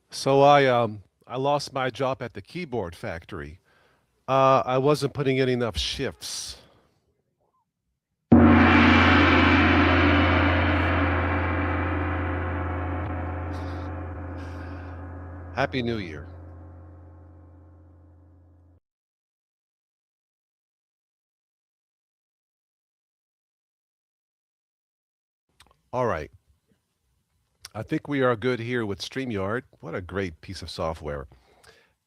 So I lost my job at the keyboard factory. I wasn't putting in enough shifts. Happy New Year. All right. I think we are good here with StreamYard. What a great piece of software.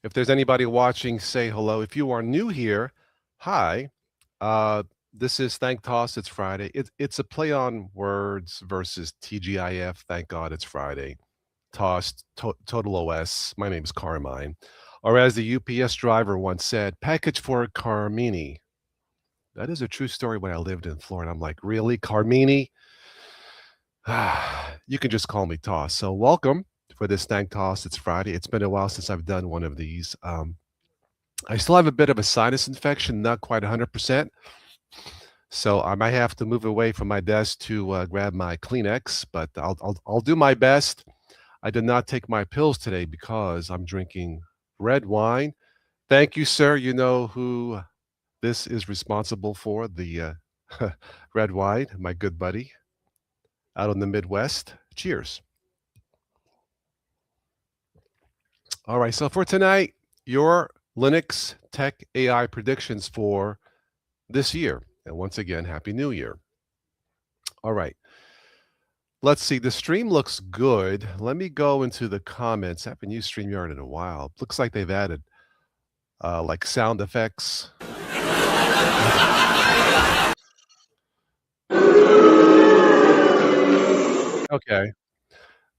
If there's anybody watching, say hello. If you are new here, hi. Uh, this is Thank TOS. It's Friday. It's a play on words versus TGIF. Thank God it's Friday. Total OS. My name is Carmine. Or as the UPS driver once said, package for Carmini. That is a true story when I lived in Florida. I'm like, really? Carmini? You can just call me Toss. So welcome for this Thank Toss. It's Friday. It's been a while since I've done one of these. I still have a bit of a sinus infection, not quite 100%. So I might have to move away from my desk to grab my Kleenex, but I'll do my best. I did not take my pills today because I'm drinking red wine. Thank you, sir. You know who this is responsible for, the red wine, my good buddy out in the Midwest. Cheers. All right. So for tonight, your Linux Tech AI predictions for this year. And once again, Happy New Year. All right. Let's see. The stream looks good. Let me go into the comments. I haven't used StreamYard in a while. Looks like they've added like sound effects. Okay.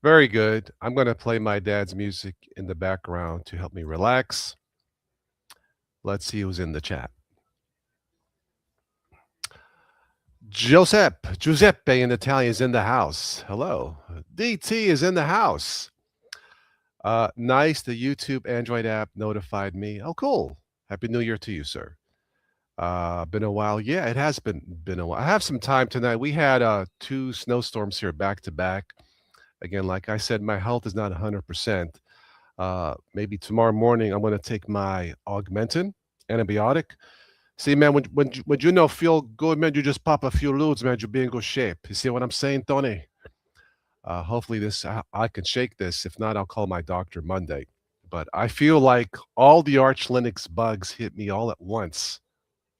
Very good. I'm going to play my dad's music in the background to help me relax. Let's see who's in the chat. Giuseppe in Italian is in the house. Hello. DT is in the house. Nice. The YouTube Android app notified me. Oh, cool. Happy New Year to you, sir. Been a while. Yeah, it has been a while. I have some time tonight. We had two snowstorms here back to back. Again, like I said, my health is not 100%. Maybe tomorrow morning I'm going to take my augmentin antibiotic. See, man, when you know feel good, man, you just pop a few ludes, man, you'll be in good shape. You see what I'm saying, Tony? Hopefully I can shake this. If not, I'll call my doctor Monday. But I feel like all the Arch Linux bugs hit me all at once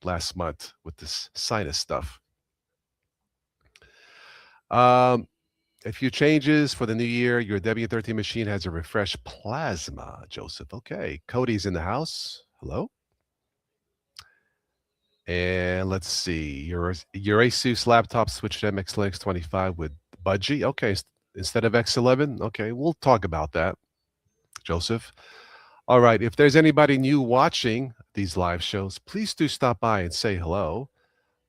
last month with this sinus stuff. Um, a few changes for the new year. Your W13 machine has a refreshed plasma, Joseph. Okay. Cody's in the house. Hello. And let's see. Your Asus laptop switched to MX Linux 25 with Budgie. Okay. Instead of X11. Okay. We'll talk about that, Joseph. All right. If there's anybody new watching these live shows, please do stop by and say hello.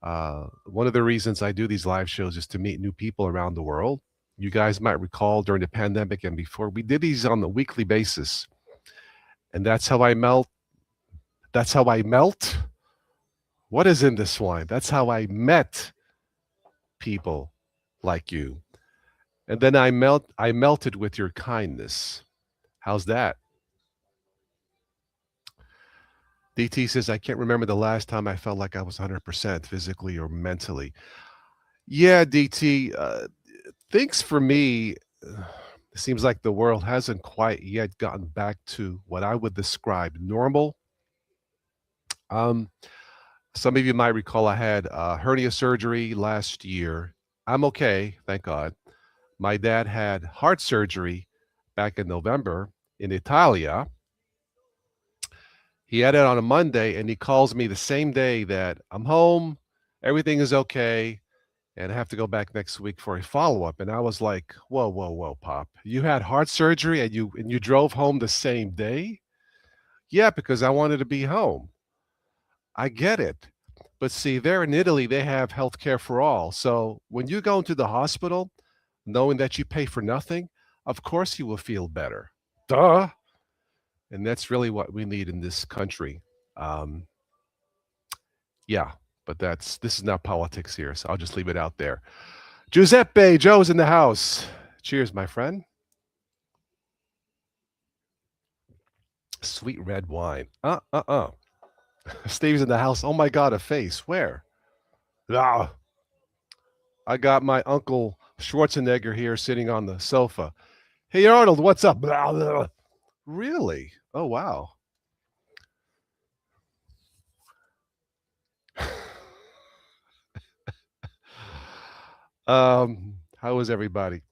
One of the reasons I do these live shows is to meet new people around the world. You guys might recall during the pandemic and before, we did these on a weekly basis. And that's how I melt. That's how I melt. What is in this wine? That's how I met people like you. And then I melted with your kindness. How's that? DT says, I can't remember the last time I felt like I was 100% physically or mentally. Yeah, DT, things for me, it seems like the world hasn't quite yet gotten back to what I would describe normal. Um, some of you might recall I had hernia surgery last year. I'm okay, thank God. My dad had heart surgery back in November in Italia. He had it on a Monday, and he calls me the same day that I'm home, everything is okay, and I have to go back next week for a follow up. And I was like, "Whoa, whoa, whoa, Pop! You had heart surgery and you drove home the same day?" Yeah, because I wanted to be home. I get it. But see, there in Italy, they have healthcare for all. So when you go into the hospital, knowing that you pay for nothing, of course you will feel better. Duh. And that's really what we need in this country. Um, yeah, but this is not politics here, so I'll just leave it out there. Giuseppe, Joe's in the house. Cheers, my friend. Sweet red wine. Steve's in the house. Oh my God, a face. Where? Ah, I got my uncle Schwarzenegger here sitting on the sofa. Hey Arnold, what's up? Blah, blah. Really? Oh wow. How is everybody?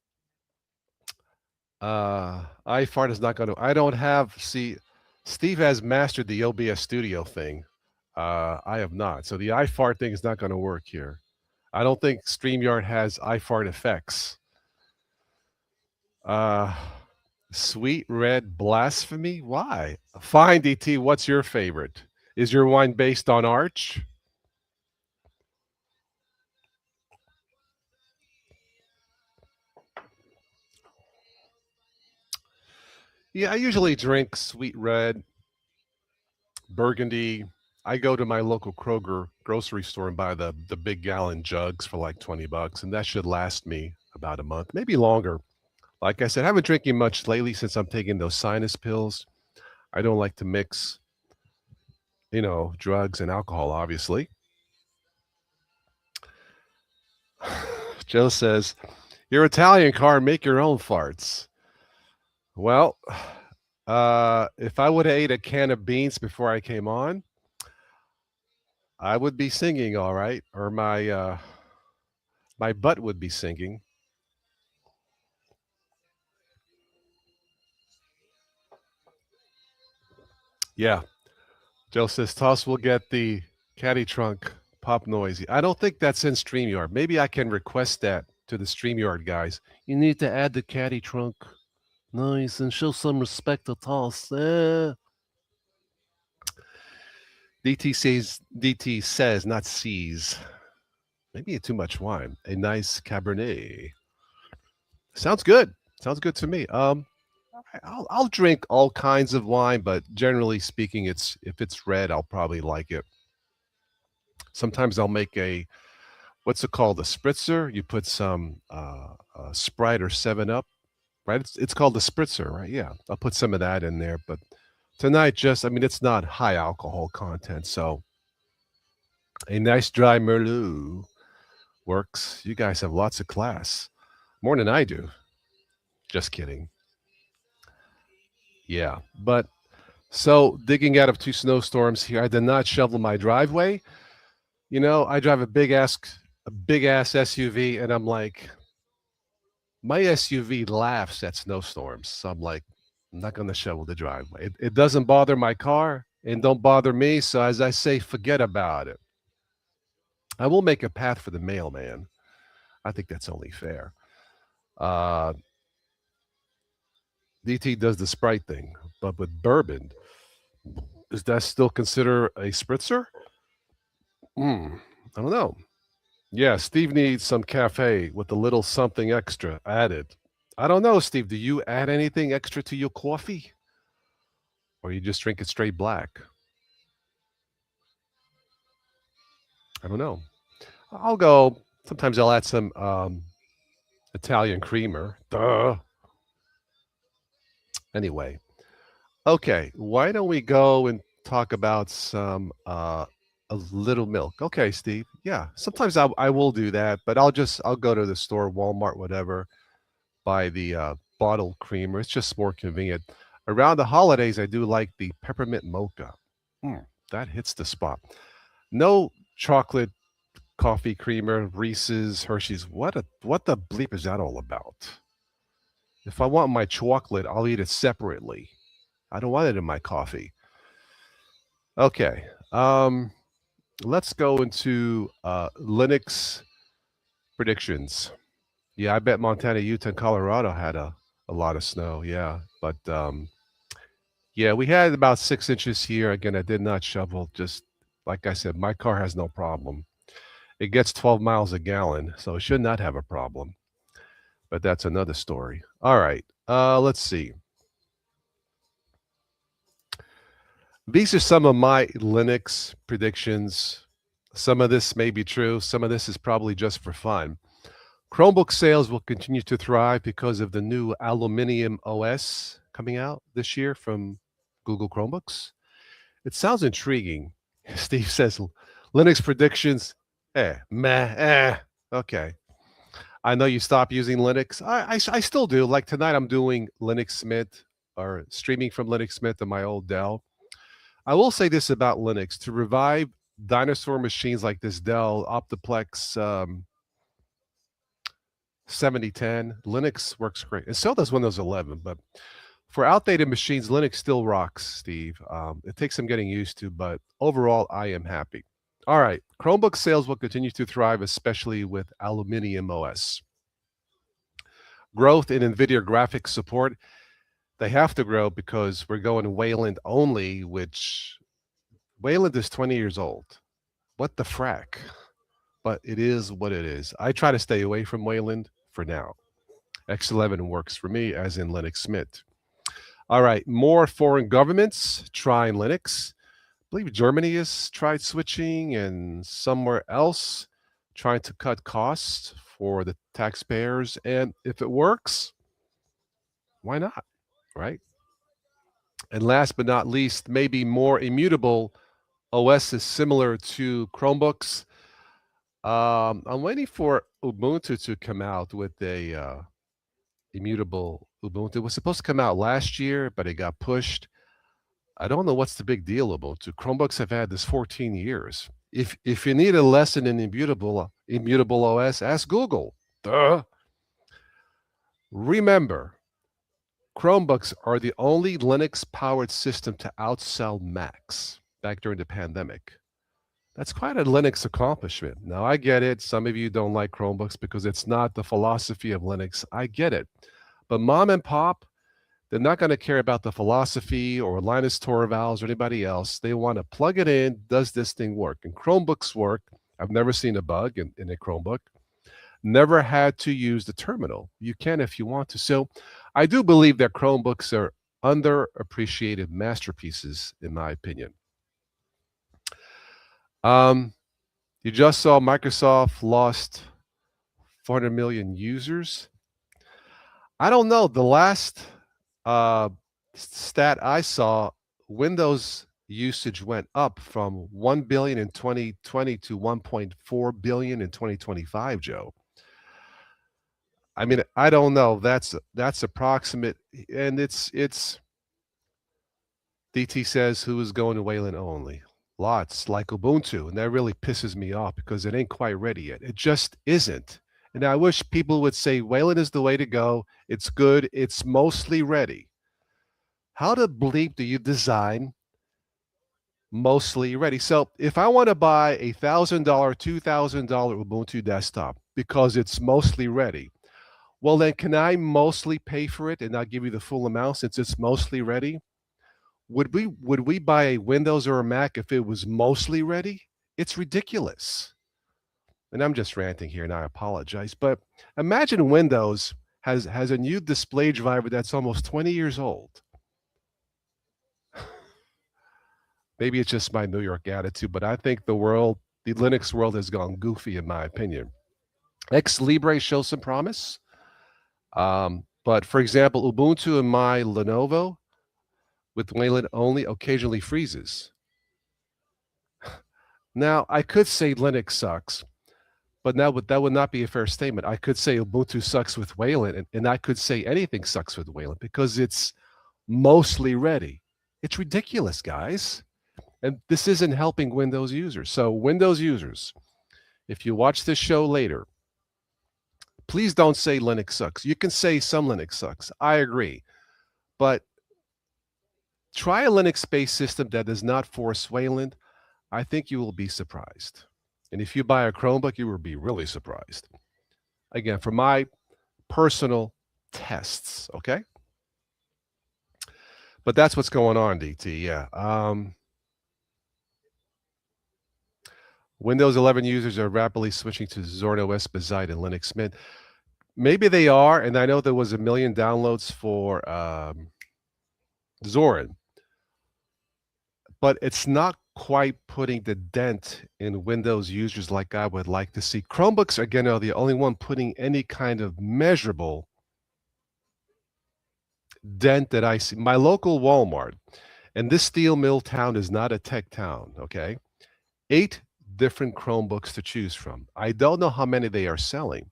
iFart is not going to. I don't have. See, Steve has mastered the OBS Studio thing. I have not. So the iFart thing is not going to work here. I don't think StreamYard has iFart effects. Uh, Sweet red blasphemy. Why? Fine, DT. What's your favorite? Is your wine based on Arch? Yeah, I usually drink sweet red, Burgundy. I go to my local Kroger grocery store and buy the big gallon jugs for like 20 bucks, and that should last me about a month, maybe longer. Like I said, I haven't drinking much lately since I'm taking those sinus pills. I don't like to mix, drugs and alcohol, obviously. Joe says, "You're Italian, car, make your own farts." Well, if I would have ate a can of beans before I came on, I would be singing all right, or my butt would be singing. Yeah. Joe says Toss will get the caddy trunk pop noisy. I don't think that's in StreamYard. Maybe I can request that to the StreamYard guys. You need to add the caddy trunk noise and show some respect to Toss. DT says, not sees. Maybe too much wine. A nice Cabernet. Sounds good. Sounds good to me. I'll drink all kinds of wine, but generally speaking, it's if it's red, I'll probably like it. Sometimes I'll make a what's it called, a spritzer. You put some Sprite or Seven Up, right? It's called the spritzer, right? Yeah, I'll put some of that in there. But tonight, I mean, it's not high alcohol content, so a nice dry Merlot works. You guys have lots of class, more than I do. Just kidding. Yeah, but so digging out of two snowstorms here, I did not shovel my driveway. I drive a big ass SUV, and I'm like, my SUV laughs at snowstorms. So I'm like, I'm not going to shovel the driveway. It doesn't bother my car and don't bother me. So as I say, forget about it. I will make a path for the mailman. I think that's only fair. Uh, DT does the Sprite thing, but with bourbon, is that still consider a spritzer? I don't know. Yeah, Steve needs some cafe with a little something extra added. I don't know, Steve. Do you add anything extra to your coffee? Or you just drink it straight black? I don't know. I'll go. Sometimes I'll add some Italian creamer. Duh. Anyway, okay. Why don't we go and talk about some a little milk? Okay, Steve. Yeah. Sometimes I will do that, but I'll go to the store, Walmart, whatever, buy the bottled creamer. It's just more convenient. Around the holidays, I do like the peppermint mocha. That hits the spot. No chocolate coffee creamer, Reese's, Hershey's. What the bleep is that all about? If I want my chocolate, I'll eat it separately. I don't want it in my coffee. Okay. Let's go into Linux predictions. Yeah, I bet Montana, Utah, and Colorado had a lot of snow. Yeah, but yeah, we had about 6 inches here. Again, I did not shovel. Just like I said, my car has no problem. It gets 12 miles a gallon, so it should not have a problem. But that's another story. All right. Let's see. These are some of my Linux predictions. Some of this may be true. Some of this is probably just for fun. Chromebook sales will continue to thrive because of the new aluminum OS coming out this year from Google Chromebooks? It sounds intriguing. Steve says Linux predictions. Meh, Okay. I know you stopped using Linux. I still do. Like tonight, I'm doing Linux Mint or streaming from Linux Mint to my old Dell. I will say this about Linux: to revive dinosaur machines like this Dell Optiplex 7010, Linux works great, and so does Windows 11. But for outdated machines, Linux still rocks, Steve. It takes some getting used to, but overall, I am happy. All right, Chromebook sales will continue to thrive, especially with Aluminium OS. Growth in NVIDIA graphics support, they have to grow because we're going Wayland only, which Wayland is 20 years old. What the frack? But it is what it is. I try to stay away from Wayland for now. X11 works for me, as in Linux Mint. All right, more foreign governments trying Linux. I believe Germany has tried switching, and somewhere else trying to cut costs for the taxpayers. And if it works, why not? Right? And last but not least, maybe more immutable OS is similar to Chromebooks. I'm waiting for Ubuntu to come out with a immutable Ubuntu. It was supposed to come out last year, but it got pushed. I don't know what's the big deal, Ubuntu. Chromebooks have had this 14 years. If you need a lesson in immutable OS, ask Google. Duh. Remember, Chromebooks are the only Linux-powered system to outsell Macs back during the pandemic. That's quite a Linux accomplishment. Now, I get it. Some of you don't like Chromebooks because it's not the philosophy of Linux. I get it. But mom and pop, they're not going to care about the philosophy or Linus Torvalds or anybody else. They want to plug it in. Does this thing work? And Chromebooks work. I've never seen a bug in a Chromebook. Never had to use the terminal. You can if you want to. So I do believe that Chromebooks are underappreciated masterpieces, in my opinion. You just saw Microsoft lost 400 million users. I don't know. The last stat I saw, Windows usage went up from 1 billion in 2020 to 1.4 billion in 2025, Joe. I mean, I don't know. That's approximate, and it's DT says who is going to Wayland only. Lots like Ubuntu, and that really pisses me off because it ain't quite ready yet. It just isn't. And I wish people would say Wayland is the way to go. It's good. It's mostly ready. How the bleep do you design mostly ready? So if I want to buy a $1,000, $2,000 Ubuntu desktop because it's mostly ready, well, then can I mostly pay for it and not give you the full amount since it's mostly ready? Would we buy a Windows or a Mac if it was mostly ready? It's ridiculous. And I'm just ranting here, and I apologize. But imagine Windows has a new display driver that's almost 20 years old. Maybe it's just my New York attitude, but I think the Linux world has gone goofy, in my opinion. Ex Libre shows some promise. But for example, Ubuntu and my Lenovo with Wayland only occasionally freezes. Now, I could say Linux sucks, but that would not be a fair statement. I could say Ubuntu sucks with Wayland, and I could say anything sucks with Wayland because it's mostly ready. It's ridiculous, guys. And this isn't helping Windows users. So Windows users, if you watch this show later, please don't say Linux sucks. You can say some Linux sucks. I agree. But try a Linux-based system that does not force Wayland. I think you will be surprised. And if you buy a Chromebook, you will be really surprised. Again, for my personal tests, okay? But that's what's going on, DT, yeah. Windows 11 users are rapidly switching to Zorn OS, Bazite, and Linux Mint. Maybe they are, and I know there was 1 million downloads for Zorin, but it's not quite putting the dent in Windows users like I would like to see. Chromebooks, again, are the only one putting any kind of measurable dent that I see. My local Walmart, And this steel mill town is not a tech town, okay? 8 different Chromebooks to choose from. I don't know how many they are selling.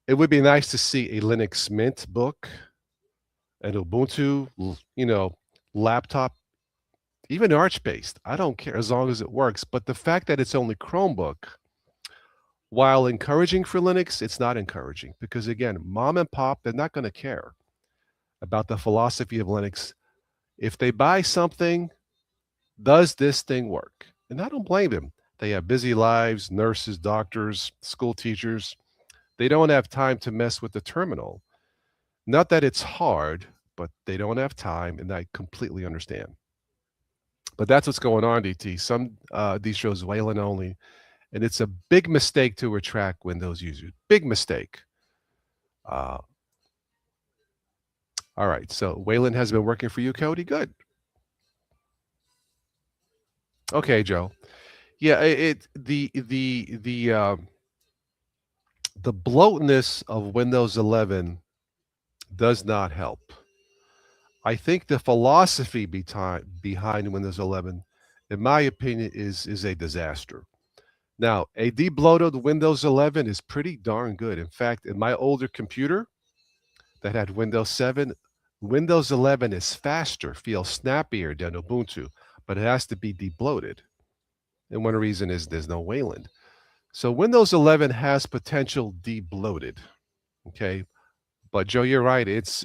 It would be nice to see a Linux Mint book, an Ubuntu, laptop, even Arch based. I don't care as long as it works. But the fact that it's only Chromebook, while encouraging for Linux, it's not encouraging because, again, mom and pop, they're not going to care about the philosophy of Linux. If they buy something, does this thing work? And I don't blame them. They have busy lives, nurses, doctors, school teachers. They don't have time to mess with the terminal. Not that it's hard, but they don't have time, and I completely understand. But that's what's going on, DT. Some distros Wayland only, and it's a big mistake to attract Windows users. Big mistake. Uh, all right, so Wayland has been working for you, Cody. Good. Okay, Joe. Yeah, the bloatness of Windows 11 does not help. I think the philosophy behind Windows 11, in my opinion, is a disaster. Now, a debloated Windows 11 is pretty darn good. In fact, in my older computer that had Windows 7, Windows 11 is faster, feels snappier than Ubuntu, but it has to be debloated. And one reason is there's no Wayland. So Windows 11 has potential debloated. Okay, but Joe, you're right. It's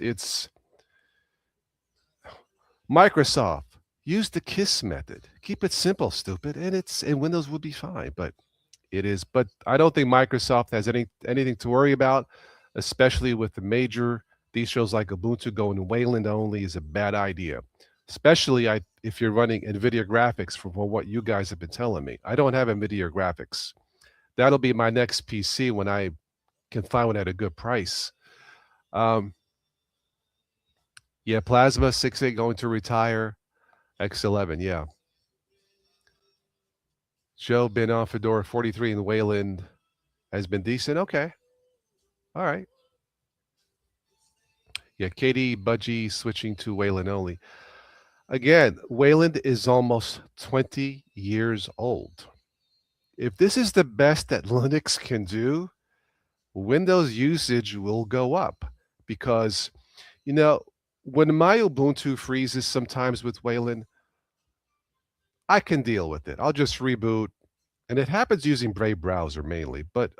Microsoft. Use the KISS method. Keep it simple, stupid, and Windows would be fine. But it is. But I don't think Microsoft has anything to worry about, especially with the major distros like Ubuntu going Wayland only is a bad idea. Especially if you're running NVIDIA graphics from what you guys have been telling me. I don't have NVIDIA graphics. That'll be my next PC when I can find one at a good price. Um, yeah, Plasma 6.8 going to retire. X11, yeah. Joe been on Fedora 43 and Wayland has been decent. Okay. All right. Yeah, Katie Budgie switching to Wayland only. Again, Wayland is almost 20 years old. If this is the best that Linux can do, Windows usage will go up because, you know, when my Ubuntu freezes sometimes with Wayland, I can deal with it. I'll just reboot, and it happens using Brave browser mainly, but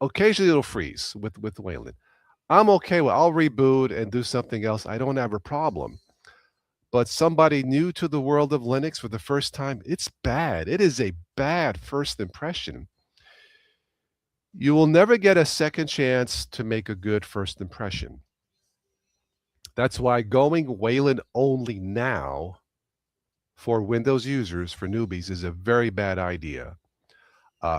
occasionally it'll freeze with Wayland. I'm okay with. I'll reboot and do something else. I don't have a problem. But somebody new to the world of Linux for the first time, it's bad. It is a bad first impression. You will never get a second chance to make a good first impression. That's why going Wayland only now for Windows users, for newbies, is a very bad idea.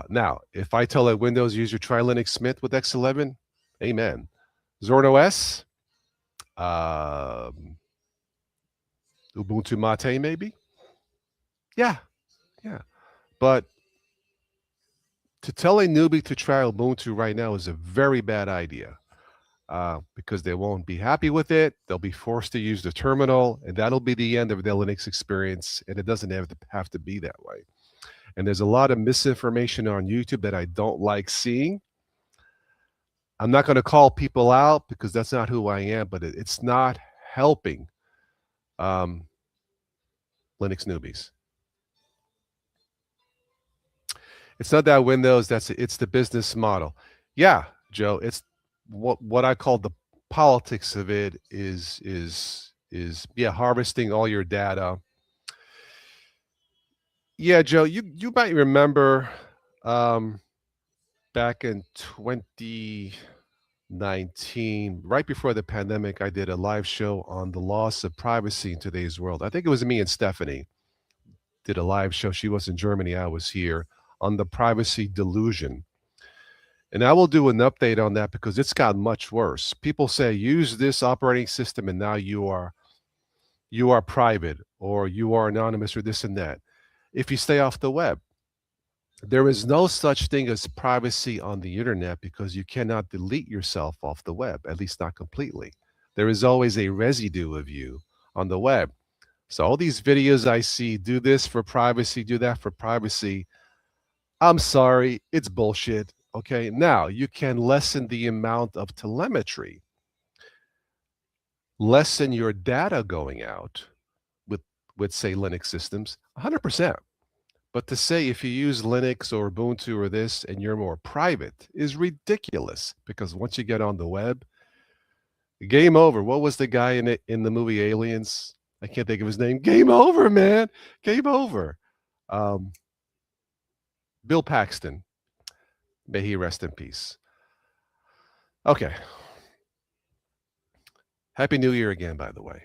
Now, if I tell a Windows user try Linux Mint with X11, amen. Zorn OS, um, Ubuntu Mate, maybe? Yeah, yeah. But to tell a newbie to try Ubuntu right now is a very bad idea because they won't be happy with it. They'll be forced to use the terminal, and that'll be the end of their Linux experience. And it doesn't have to be that way. And there's a lot of misinformation on YouTube that I don't like seeing. I'm not going to call people out because that's not who I am, but it's not helping um, Linux newbies. It's not that Windows. It's the business model. Yeah, Joe. It's what I call the politics of it is yeah, harvesting all your data. Yeah, Joe. You might remember um, back in 2019, right before the pandemic, I did a live show on the loss of privacy in today's world. I think it was me and Stephanie did a live show. She was in Germany. I was here on the privacy delusion. And I will do an update on that because it's gotten much worse. People say use this operating system and now you are private or you are anonymous or this and that. If you stay off the web, there is no such thing as privacy on the internet because you cannot delete yourself off the web, at least not completely. There is always a residue of you on the web. So all these videos I see, do this for privacy, do that for privacy. I'm sorry, it's bullshit. Okay. Now you can lessen the amount of telemetry, lessen your data going out with with say Linux systems, 100%. But to say if you use Linux or Ubuntu or this and you're more private is ridiculous because once you get on the web, game over. What was the guy in it in the movie Aliens? I can't think of his name. Game over, man. Game over. Um, Bill Paxton. May he rest in peace. Okay. Happy New Year again, by the way.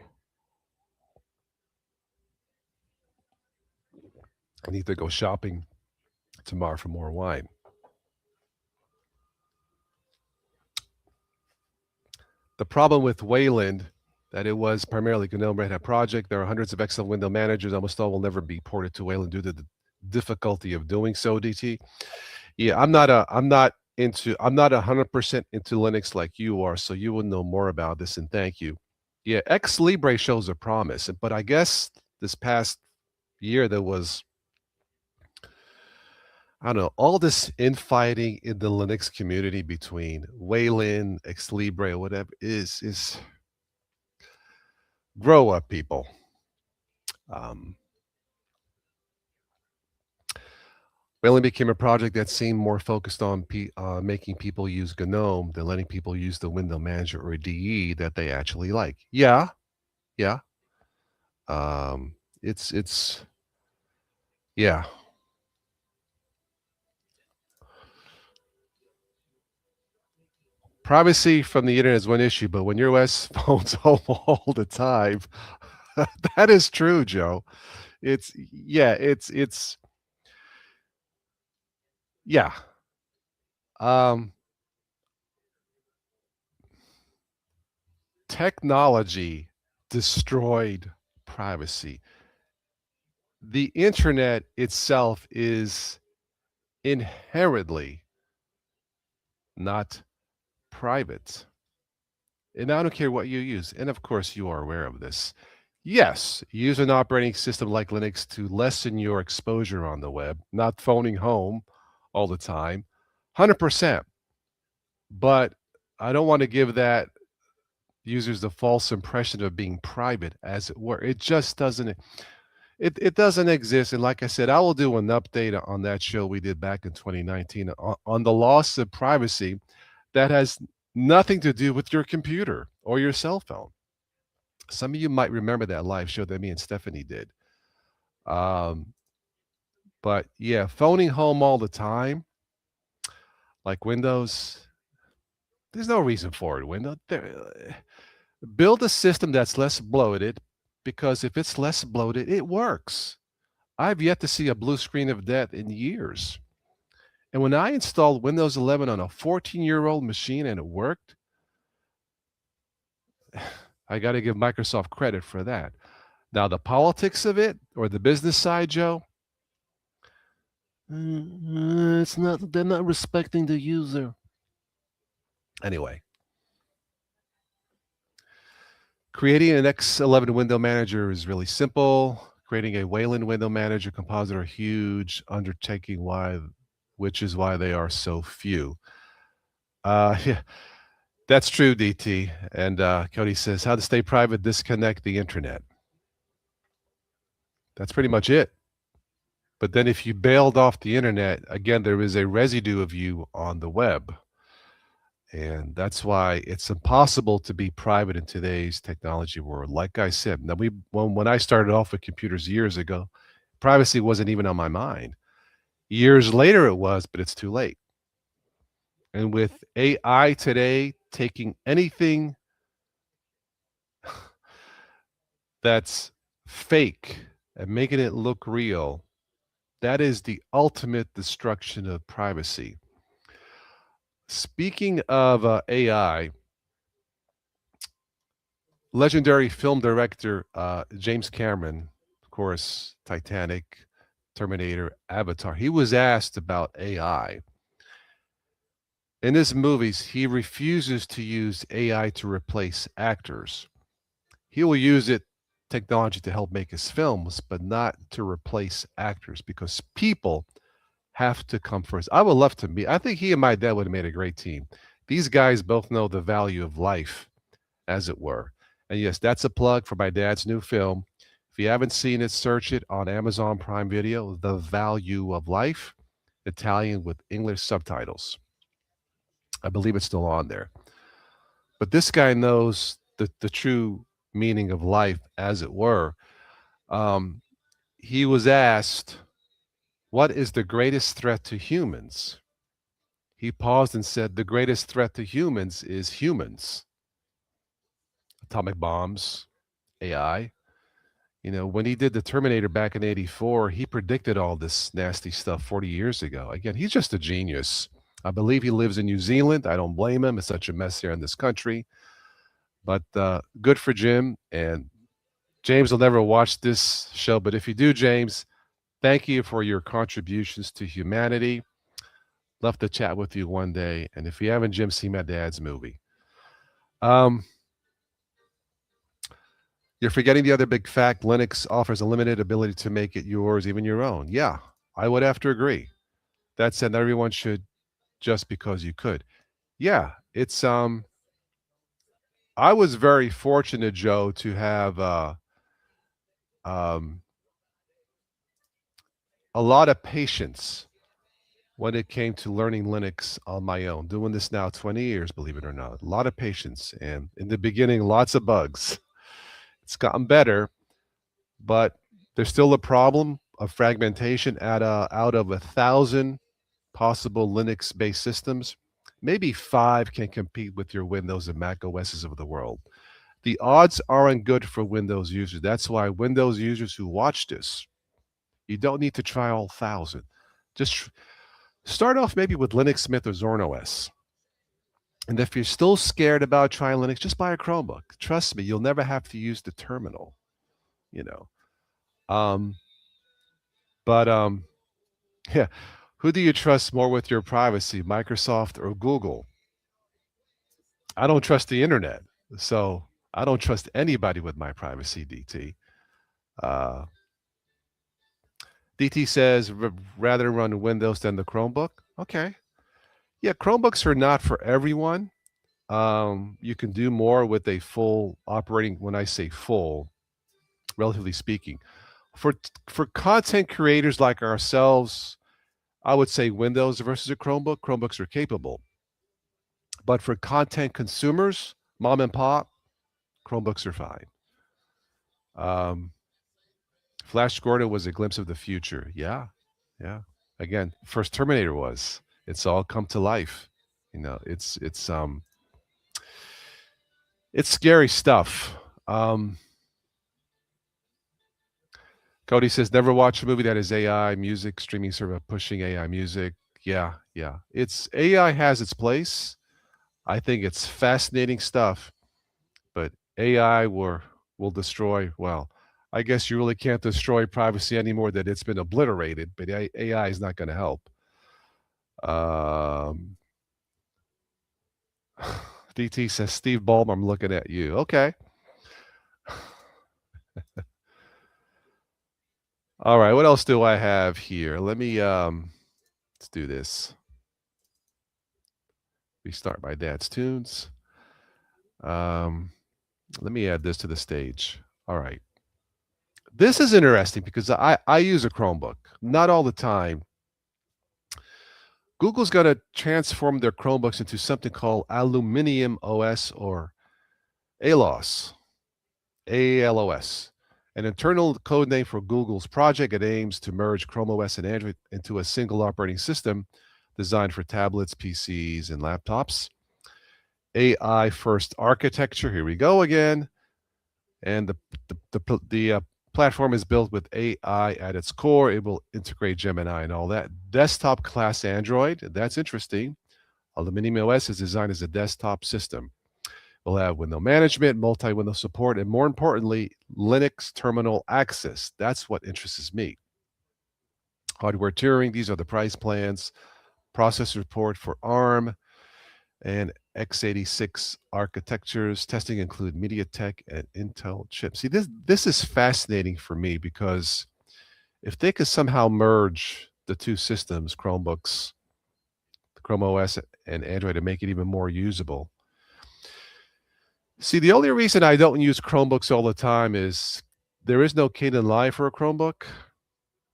I need to go shopping tomorrow for more wine. The problem with Wayland that it was primarily GNOME Red Hat project. There are hundreds of excellent window managers. Almost all will never be ported to Wayland due to the difficulty of doing so. DT. Yeah, I'm not 100% into Linux like you are, so you would know more about this. And thank you. Yeah, Ex Libre shows a promise, but I guess this past year there was I don't know, all this infighting in the Linux community between Wayland, Ex Libre, or whatever is grow up, people. Um, Wayland became a project that seemed more focused on making people use GNOME than letting people use the window manager or DE that they actually like. Yeah, yeah. It's yeah. Privacy from the internet is one issue, but when your OS phone's home all the time, that is true, Joe. It's yeah, it's yeah. Um, Technology destroyed privacy. The internet itself is inherently not private. And I don't care what you use. And of course, you are aware of this. Yes, use an operating system like Linux to lessen your exposure on the web, not phoning home all the time. 100%. But I don't want to give that users the false impression of being private, as it were. It just doesn't. It doesn't exist. And like I said, I will do an update on that show we did back in 2019 on the loss of privacy that has nothing to do with your computer or your cell phone. Some of you might remember that live show that me and Stephanie did. Um, but yeah, phoning home all the time, like Windows, there's no reason for it. Build a system that's less bloated because if it's less bloated, it works. I've yet to see a blue screen of death in years. And when I installed Windows 11 on a 14-year-old machine and it worked, I got to give Microsoft credit for that. Now, the politics of it or the business side, Joe, it's not, they're not respecting the user. Anyway, creating an X11 window manager is really simple. Creating a Wayland window manager composite are huge undertaking, which is why they are so few. Yeah, that's true, DT. And Cody says, how to stay private, disconnect the internet. That's pretty much it. But then if you bailed off the internet, again, there is a residue of you on the web. And that's why it's impossible to be private in today's technology world. Like I said, now when I started off with computers years ago, privacy wasn't even on my mind. Years later it was, but it's too late. And with AI today taking anything that's fake and making it look real, that is the ultimate destruction of privacy. Speaking of AI, legendary film director James Cameron, of course, Titanic, Terminator, Avatar, he was asked about AI. In his movies, he refuses to use AI to replace actors. He will use it technology to help make his films, but not to replace actors because people have to come first. I would love to meet. I think he and my dad would have made a great team. These guys both know the value of life, as it were. And yes, that's a plug for my dad's new film. If you haven't seen it, search it on Amazon Prime Video, The Value of Life, Italian with English subtitles. I believe it's still on there. But this guy knows the true meaning of life, as it were. Um, he was asked, what is the greatest threat to humans? He paused and said, the greatest threat to humans is humans, atomic bombs, AI. You know, when he did the Terminator back in 84, he predicted all this nasty stuff 40 years ago. Again, he's just a genius. I believe he lives in New Zealand. I don't blame him. It's such a mess here in this country. But good for Jim. And James will never watch this show. But if you do, James, thank you for your contributions to humanity. Love to chat with you one day. And if you haven't, Jim, see my dad's movie. Um, you're forgetting the other big fact. Linux offers a limited ability to make it yours, even your own. Yeah, I would have to agree. That said, not everyone should just because you could. Yeah, it's I was very fortunate, Joe, to have um a lot of patience when it came to learning Linux on my own. Doing this now 20 years, believe it or not. A lot of patience. And in the beginning, lots of bugs. It's gotten better, but there's still a problem of fragmentation out of 1,000 possible Linux-based systems. Maybe 5 can compete with your Windows and Mac OSs of the world. The odds aren't good for Windows users. That's why Windows users who watch this, you don't need to try all 1,000. Just start off maybe with Linux Mint or Zorn OS. And if you're still scared about trying Linux, just buy a Chromebook. Trust me, you'll never have to use the terminal, you know. Um, but yeah, who do you trust more with your privacy, Microsoft or Google? I don't trust the internet, so I don't trust anybody with my privacy, DT. Uh, DT says rather run Windows than the Chromebook. Okay. Yeah, Chromebooks are not for everyone. You can do more with a full operating. When I say full, relatively speaking, for content creators like ourselves, I would say Windows versus a Chromebook. Chromebooks are capable, but for content consumers, mom and pop, Chromebooks are fine. Um, Flash Gordon was a glimpse of the future. Yeah, yeah. Again, first Terminator was. It's all come to life. You know, it's scary stuff. Cody says never watch a movie that is AI music streaming service pushing AI music. Yeah, yeah. It's AI has its place. I think it's fascinating stuff, but AI will destroy. Well, I guess you really can't destroy privacy anymore that it's been obliterated. But AI is not going to help. Um, DT says Steve Ballmer, I'm looking at you. Okay. All right. What else do I have here? Let me let's do this. Restart my dad's tunes. Um, let me add this to the stage. All right. This is interesting because I use a Chromebook. Not all the time. Google's going to transform their Chromebooks into something called Aluminium OS or ALOS. ALOS. An internal code name for Google's project. It aims to merge Chrome OS and Android into a single operating system designed for tablets, PCs, and laptops. AI first architecture. Here we go again. And the platform is built with AI at its core. It will integrate Gemini and all that. Desktop class Android. That's interesting. Aluminium OS is designed as a desktop system. We'll have window management, multi-window support, and more importantly, Linux terminal access. That's what interests me. Hardware tiering. These are the price plans. Processor support for ARM and x86 architectures. Testing include MediaTek and Intel chips. See, this is fascinating for me because if they could somehow merge the two systems, Chromebooks, the Chrome OS, and Android, to make it even more usable. See, the only reason I don't use Chromebooks all the time is there is no Kdenlive Live for a Chromebook.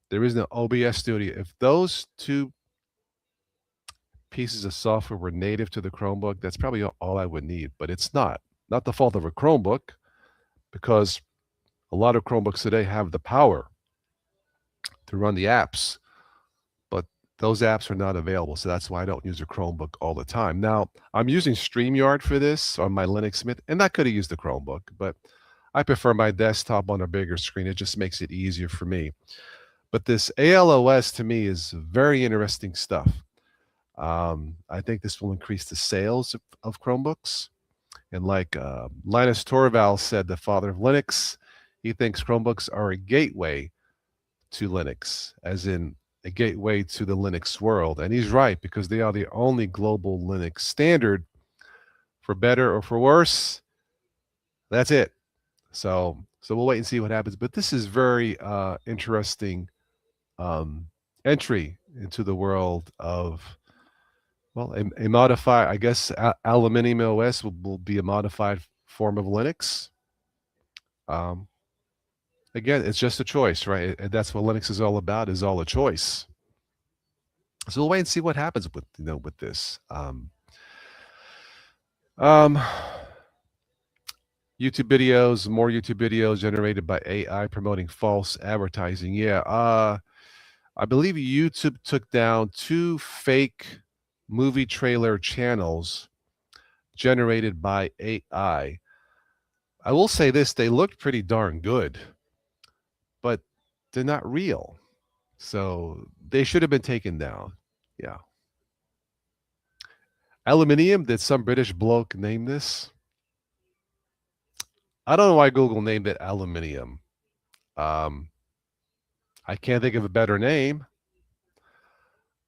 There is no OBS Studio. If those two pieces of software were native to the Chromebook, that's probably all I would need, but it's not. Not the fault of a Chromebook, because a lot of Chromebooks today have the power to run the apps, but those apps are not available. So that's why I don't use a Chromebook all the time. Now, I'm using StreamYard for this on my Linux Mint, and I could have used the Chromebook, but I prefer my desktop on a bigger screen. It just makes it easier for me. But this ALOS to me is very interesting stuff. I think this will increase the sales of Chromebooks. And like Linus Torvalds said, the father of Linux, he thinks Chromebooks are a gateway to Linux, as in a gateway to the Linux world. And he's right, because they are the only global Linux standard. For better or for worse, that's it. So we'll wait and see what happens. But this is very interesting entry into the world of, well, a modified, I guess, Aluminium OS will be a modified form of Linux. Again, it's just a choice, right? And that's what Linux is all about, is all a choice. So we'll wait and see what happens with with this. YouTube videos, more YouTube videos generated by AI promoting false advertising. Yeah, I believe YouTube took down 2 fake movie trailer channels generated by AI. I will say this, they looked pretty darn good, but they're not real. So they should have been taken down. Yeah. Aluminium, did some British bloke name this? I don't know why Google named it aluminium. I can't think of a better name.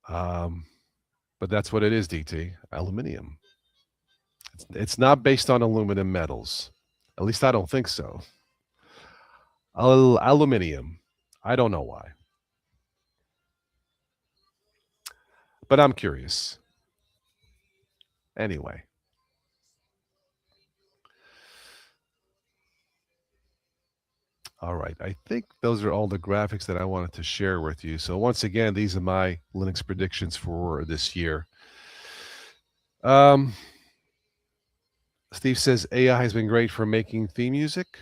But that's what it is, DT. Aluminium. It's not based on aluminum metals. At least I don't think so. Aluminium. I don't know why. But I'm curious. Anyway. All right. I think those are all the graphics that I wanted to share with you. So once again, these are my Linux predictions for this year. Steve says AI has been great for making theme music.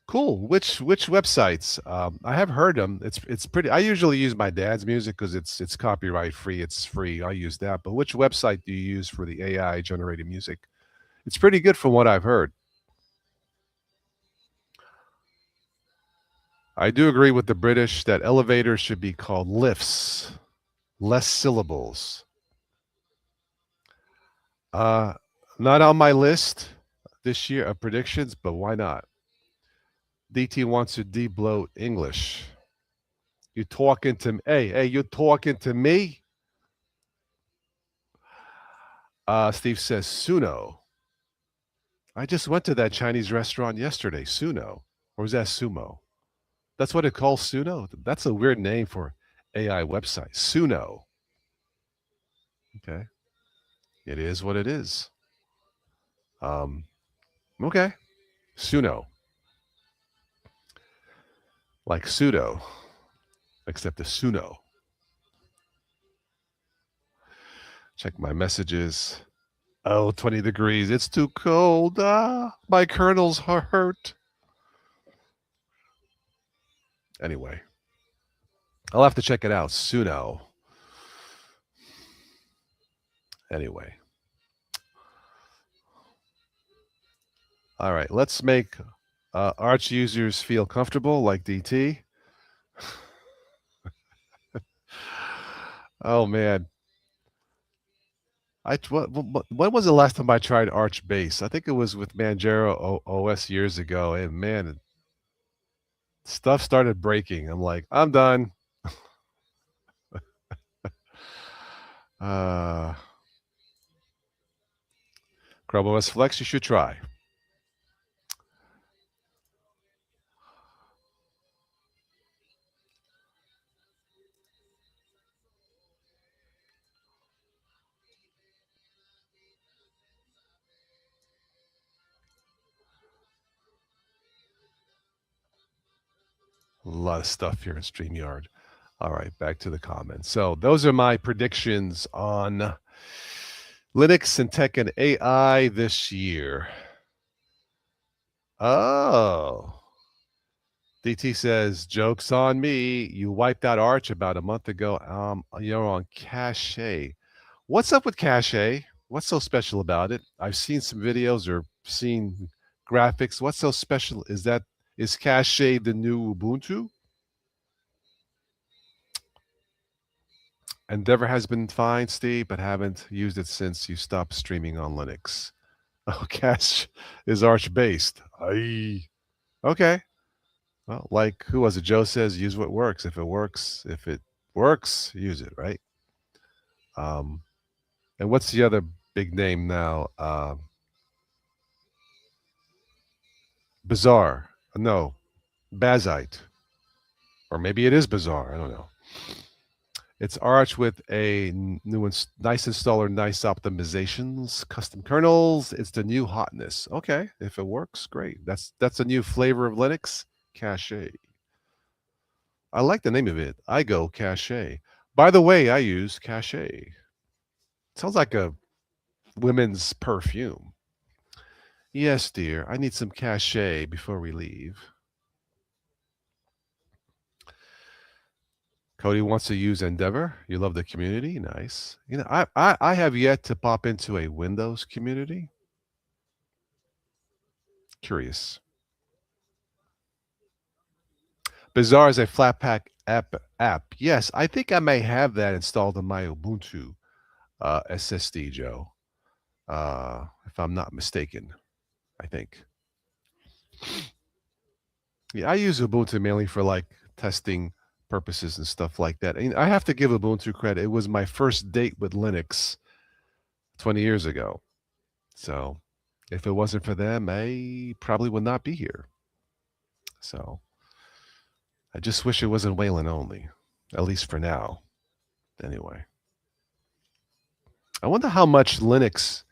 Cool. Which websites? I have heard them. It's pretty. I usually use my dad's music because it's copyright free. It's free. I use that. But which website do you use for the AI generated music? It's pretty good from what I've heard. I do agree with the British that elevators should be called lifts, less syllables. Not on my list this year of predictions, but why not? DT wants to de-bloat English. You talking to me? Hey, you talking to me? Steve says Suno. I just went to that Chinese restaurant yesterday, Suno. Or was that Sumo? That's what it calls, Suno? That's a weird name for AI website. Suno. Okay. It is what it is. Okay. Suno. Like pseudo, except a Suno. Check my messages. Oh, 20 degrees. It's too cold. My kernels are hurt. Anyway, I'll have to check it out. Suno. Anyway. All right, let's make Arch users feel comfortable like DT. Oh, man. When was the last time I tried Arch Base? I think it was with Manjaro OS years ago. And man, stuff started breaking. I'm like, I'm done. Chrome OS Flex, you should try. A lot of stuff here in StreamYard. All right, back to the comments. So those are my predictions on Linux and tech and AI this year. Oh, DT says, joke's on me. You wiped out Arch about a month ago. You're on Cache. What's up with Cache? What's so special about it? I've seen some videos or seen graphics. What's so special? Is Cache the new Ubuntu? Endeavor has been fine, Steve, but haven't used it since you stopped streaming on Linux. Oh, Cache is Arch based. Aye. Okay. Well, like who was it? Joe says, use what works. If it works, use it, right? Um, and what's the other big name now? Bazaar. No, Bazite. Or maybe it is Bazaar. I don't know. It's Arch with a nice installer, nice optimizations, custom kernels. It's the new hotness. Okay, if it works, great. That's a new flavor of Linux. Cache. I like the name of it. I go Cache. By the way, I use Cache. Sounds like a women's perfume. Yes, dear. I need some Cache before we leave. Cody wants to use Endeavor. You love the community. Nice. I have yet to pop into a Windows community. Curious. Bazaar is a Flatpak app. Yes, I think I may have that installed on my Ubuntu SSD, Joe. If I'm not mistaken, I think. Yeah, I use Ubuntu mainly for like testing purposes and stuff like that. And I have to give Ubuntu credit. It was my first date with Linux 20 years ago. So if it wasn't for them, I probably would not be here. So I just wish it wasn't Wayland only, at least for now. Anyway, I wonder how much Linux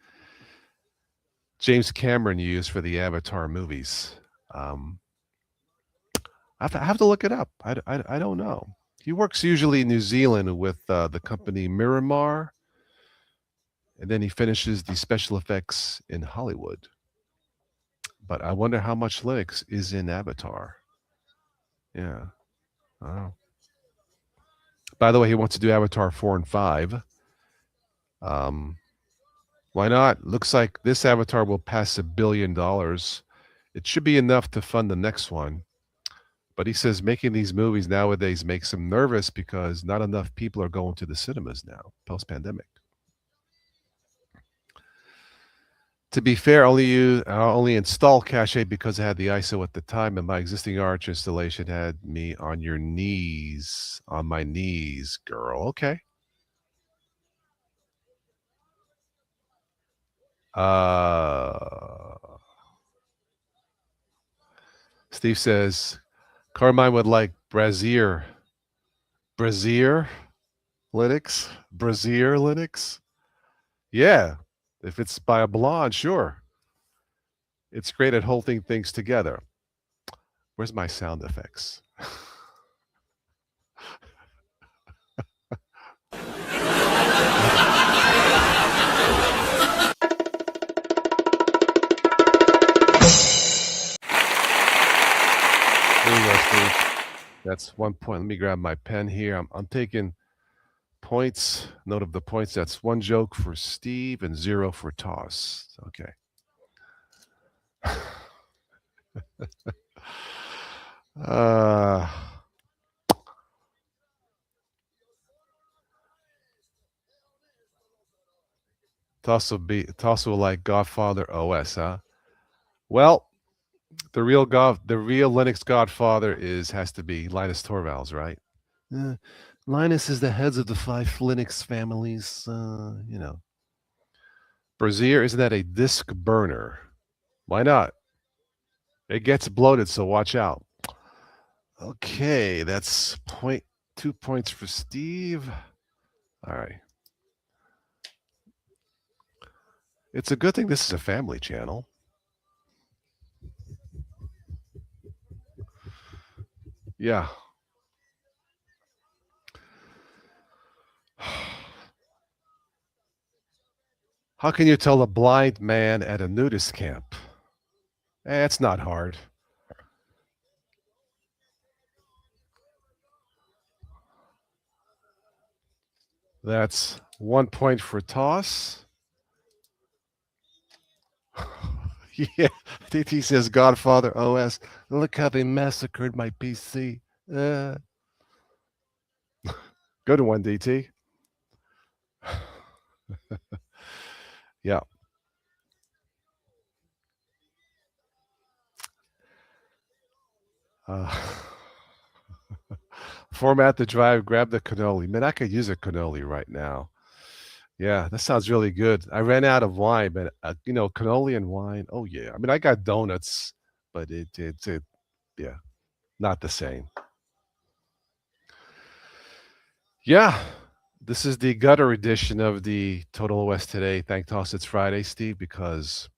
James Cameron used for the Avatar movies. Um, I have to look it up. I don't know. He works usually in New Zealand with the company Miramar, and then he finishes the special effects in Hollywood. But I wonder how much Linux is in Avatar. Yeah. Oh. By the way, he wants to do Avatar 4 and 5. Um, why not? Looks like this Avatar will pass $1 billion. It should be enough to fund the next one. But he says making these movies nowadays makes him nervous because not enough people are going to the cinemas now, post pandemic. To be fair, only install Cache because I had the ISO at the time, and my existing Arch installation had me on my knees, girl. Okay. Uh, Steve says Carmine would like Brazier Linux. Yeah, if it's by a blonde, sure. It's great at holding things together. Where's my sound effects? There you go, Steve. That's 1 point. Let me grab my pen here. I'm taking points. Note of the points. That's 1 joke for Steve and 0 for TOS. Okay. uh, TOS will like Godfather OS, huh? Well, the real Linux Godfather has to be Linus Torvalds, right? Linus is the heads of the 5 Linux families. Brazier, isn't that a disc burner? Why not? It gets bloated, so watch out. Okay, that's 2 points for Steve. All right. It's a good thing this is a family channel. Yeah. How can you tell a blind man at a nudist camp? It's not hard. That's 1 point for TOS. Yeah, DT says Godfather OS. Look how they massacred my PC. Uh, Good one, DT. Yeah. Uh, Format the drive, grab the cannoli. Man, I could use a cannoli right now. Yeah, that sounds really good. I ran out of wine, but cannoli and wine. Oh yeah. I mean, I got donuts, but yeah, not the same. Yeah, this is the gutter edition of the Total OS Today. Thank Toss It's Friday, Steve, because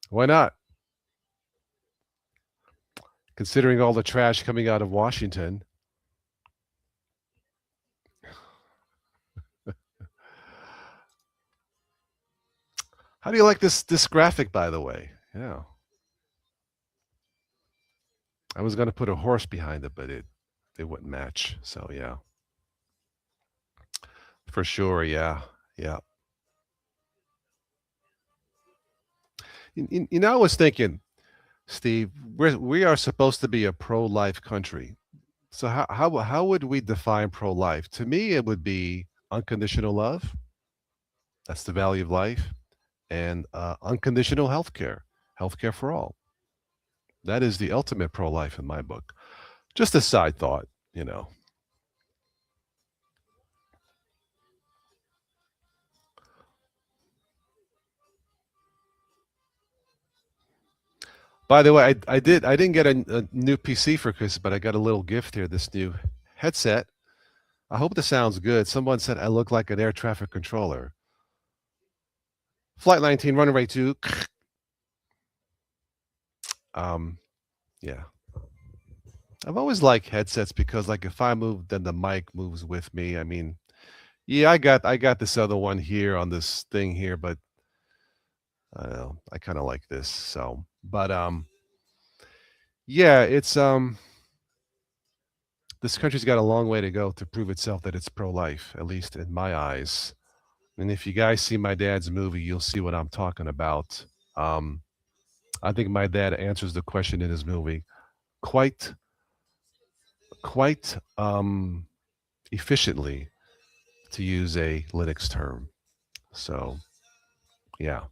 why not? Considering all the trash coming out of Washington. How do you like this graphic, by the way? Yeah. I was gonna put a horse behind it, but it wouldn't match. So yeah. For sure, yeah. Yeah. I was thinking, Steve, we are supposed to be a pro-life country. So how would we define pro-life? To me, it would be unconditional love. That's the value of life, and unconditional healthcare for all. That is the ultimate pro-life in my book. Just a side thought. By the way, I didn't get a new PC for Christmas, but I got a little gift here. This new headset. I hope this sounds good. Someone said I look like an air traffic controller. Flight 19, runway 2. Yeah. I've always liked headsets because, like, if I move, then the mic moves with me. I mean, yeah, I got this other one here on this thing here, but I don't know. I kind of like this. So, but yeah, it's this country's got a long way to go to prove itself that it's pro-life, at least in my eyes. And if you guys see my dad's movie, you'll see what I'm talking about. Um, I think my dad answers the question in his movie quite quite efficiently, to use a Linux term. So, yeah.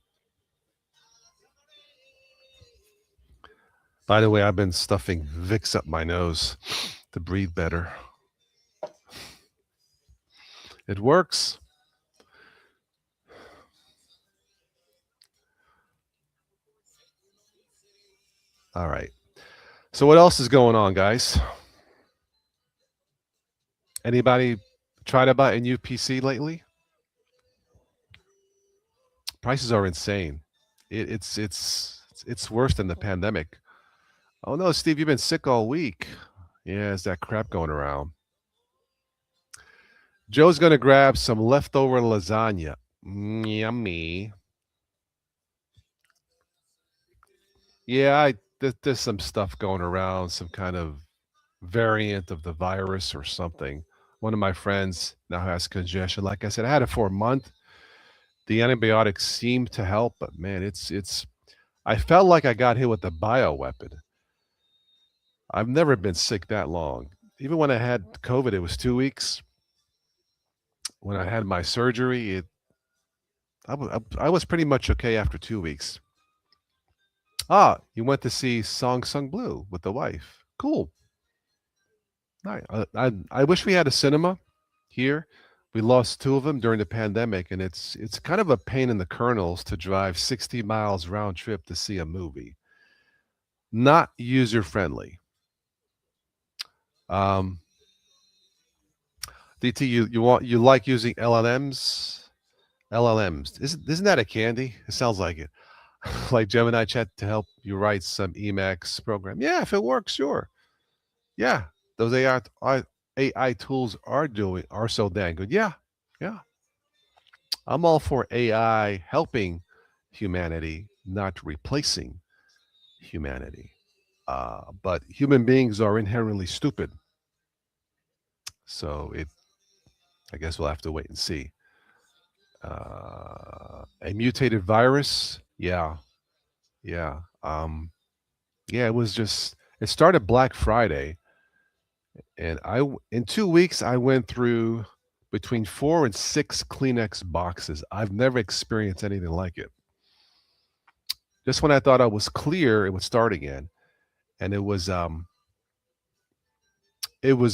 By the way, I've been stuffing Vicks up my nose to breathe better. It works. All right. So what else is going on, guys? Anybody try to buy a new PC lately? Prices are insane. It's worse than the pandemic. Oh no, Steve, you've been sick all week. Yeah, it's that crap going around. Joe's gonna grab some leftover lasagna. Yummy. Yeah, there's some stuff going around, some kind of variant of the virus or something. One of my friends now has congestion. Like I said, I had it for a month. The antibiotics seemed to help, but man, it's. I felt like I got hit with a bioweapon. I've never been sick that long. Even when I had COVID, it was 2 weeks. When I had my surgery, I was pretty much okay after 2 weeks. Ah, you went to see Song Sung Blue with the wife. Cool. I wish we had a cinema here. We lost two of them during the pandemic, and it's kind of a pain in the kernels to drive 60 miles round trip to see a movie. Not user friendly. Um, DT, you like using LLMs? LLMs. Isn't that a candy? It sounds like it. Like Gemini Chat to help you write some Emacs program. Yeah, if it works, sure. Yeah, those AI tools are so dang good. Yeah, yeah. I'm all for AI helping humanity, not replacing humanity. But human beings are inherently stupid, so it. I guess we'll have to wait and see. A mutated virus. Yeah, yeah. Yeah, it was just. It started Black Friday, and in 2 weeks I went through between 4 and 6 Kleenex boxes. I've never experienced anything like it. Just when I thought I was clear, it would start again, and it was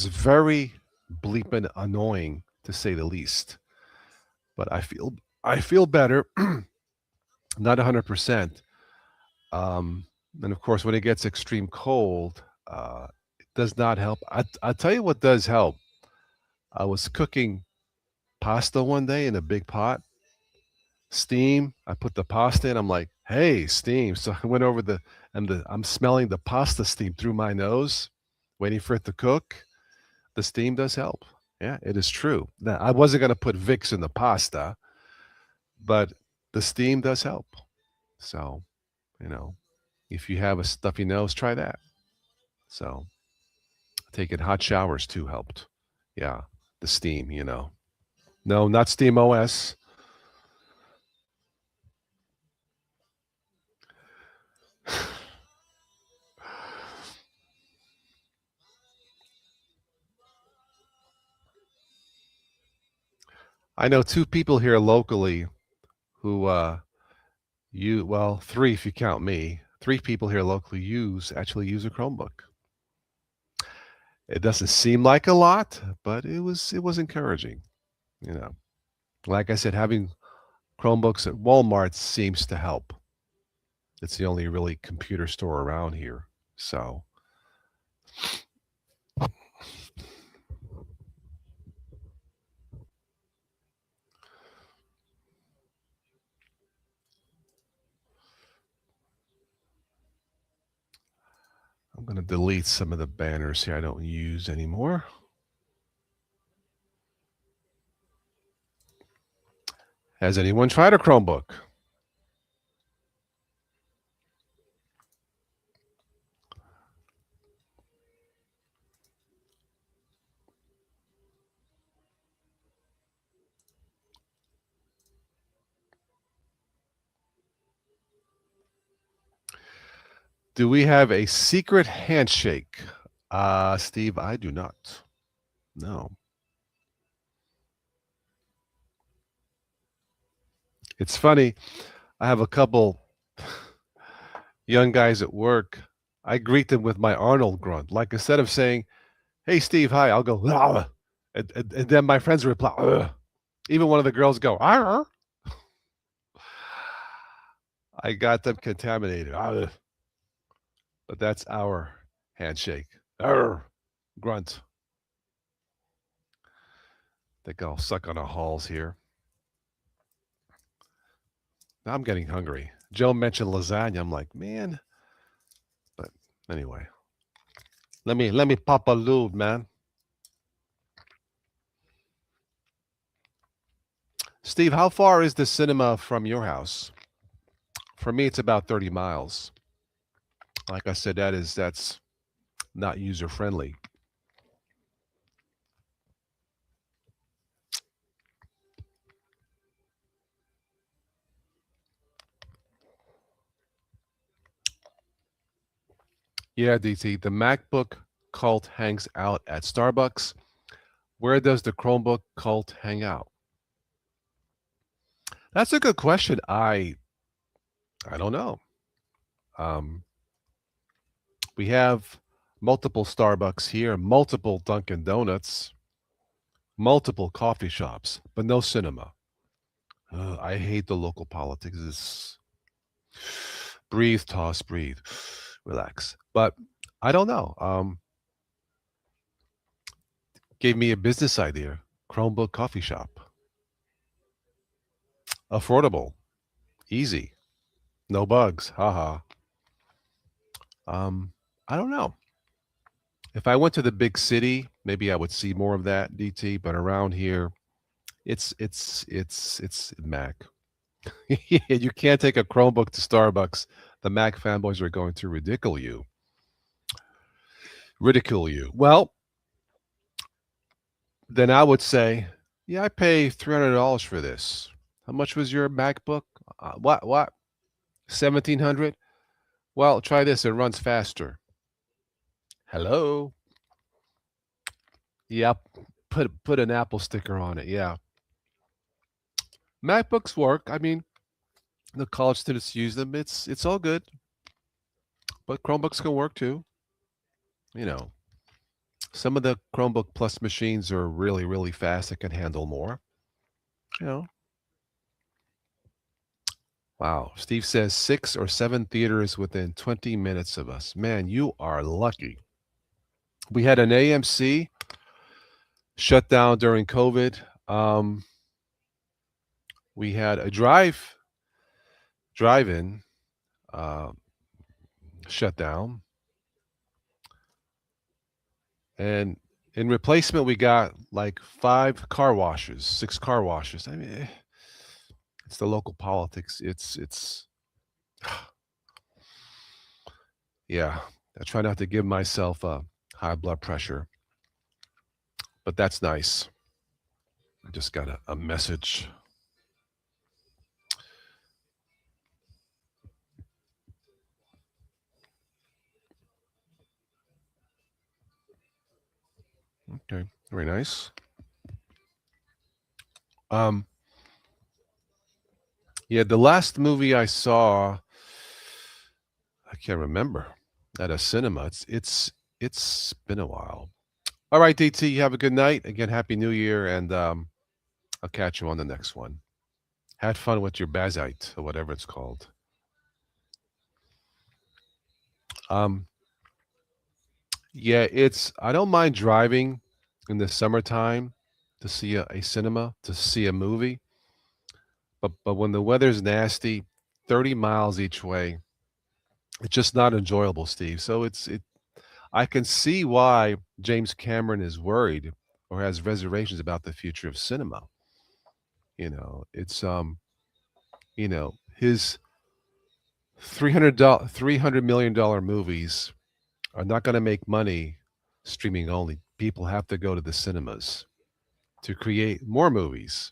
very bleeping annoying to say the least. But I feel better, not 100%. Um, and of course, when it gets extreme cold, it does not help. I'll tell you what does help. I was cooking pasta one day in a big pot, steam. I put the pasta in. I'm like, hey, steam. So I went over I'm smelling the pasta steam through my nose, waiting for it to cook. The steam does help. Yeah, it is true. Now, I wasn't going to put Vicks in the pasta, but the steam does help. So, you know, if you have a stuffy nose, try that. So, taking hot showers too helped. Yeah, the steam. No, not Steam OS. I know two people here locally who well, three if you count me. Three people here locally actually use a Chromebook. It doesn't seem like a lot, but it was encouraging. You know, like I said, having Chromebooks at Walmart seems to help. It's the only really computer store around here. So I'm going to delete some of the banners here I don't use anymore. Has anyone tried a Chromebook? Do we have a secret handshake? Steve, I do not. No. It's funny. I have a couple young guys at work. I greet them with my Arnold grunt. Like instead of saying, "Hey, Steve, hi," I'll go, "Ah," and then my friends reply, "Ugh." Even one of the girls go, "Ah." I got them contaminated. "Ah." But that's our handshake. Arr, grunt. Think I'll suck on a halls here. Now I'm getting hungry. Joe mentioned lasagna. I'm like, man. But anyway, let me pop a lube, man. Steve, how far is the cinema from your house? For me, it's about 30 miles. Like I said, that's not user friendly. Yeah, DT. The MacBook cult hangs out at Starbucks. Where does the Chromebook cult hang out? That's a good question. I don't know. Um, we have multiple Starbucks here, multiple Dunkin' Donuts. multiple coffee shops, but no cinema. I hate the local politics. Breathe, toss, breathe, relax. But I don't know. Gave me a business idea. Chromebook coffee shop, affordable, easy, no bugs. Haha. Um, I don't know. If I went to the big city, maybe I would see more of that, DT. But around here, it's Mac. You can't take a Chromebook to Starbucks. The Mac fanboys are going to ridicule you. Ridicule you. Well, then I would say, yeah, I pay $300 for this. How much was your MacBook? What? 1700. Well, try this. It runs faster. Hello. Yep. Put an Apple sticker on it. Yeah. MacBooks work. I mean, the college students use them. It's all good. But Chromebooks can work too. You know, some of the Chromebook Plus machines are really, really fast. It can handle more. You know, wow. Steve says 6 or 7 theaters within 20 minutes of us. Man, you are lucky. We had an AMC shut down during COVID. We had a drive-in uh, shut down, and in replacement, we got like 5 car washes, 6 car washes. I mean, it's the local politics. It's yeah. I try not to give myself a high blood pressure, but that's nice. I just got a message. Okay, very nice. Um, yeah, the last movie I saw, I can't remember, at a cinema. It's been a while. All right, DT, you have a good night. Again, happy New Year, and I'll catch you on the next one. Had fun with your bazite or whatever it's called. Um, yeah, it's I don't mind driving in the summertime to see a cinema, to see a movie, but when the weather's nasty, 30 miles each way, it's just not enjoyable, Steve. So it I can see why James Cameron is worried or has reservations about the future of cinema. It's his $300 million movies are not going to make money streaming only. People have to go to the cinemas to create more movies,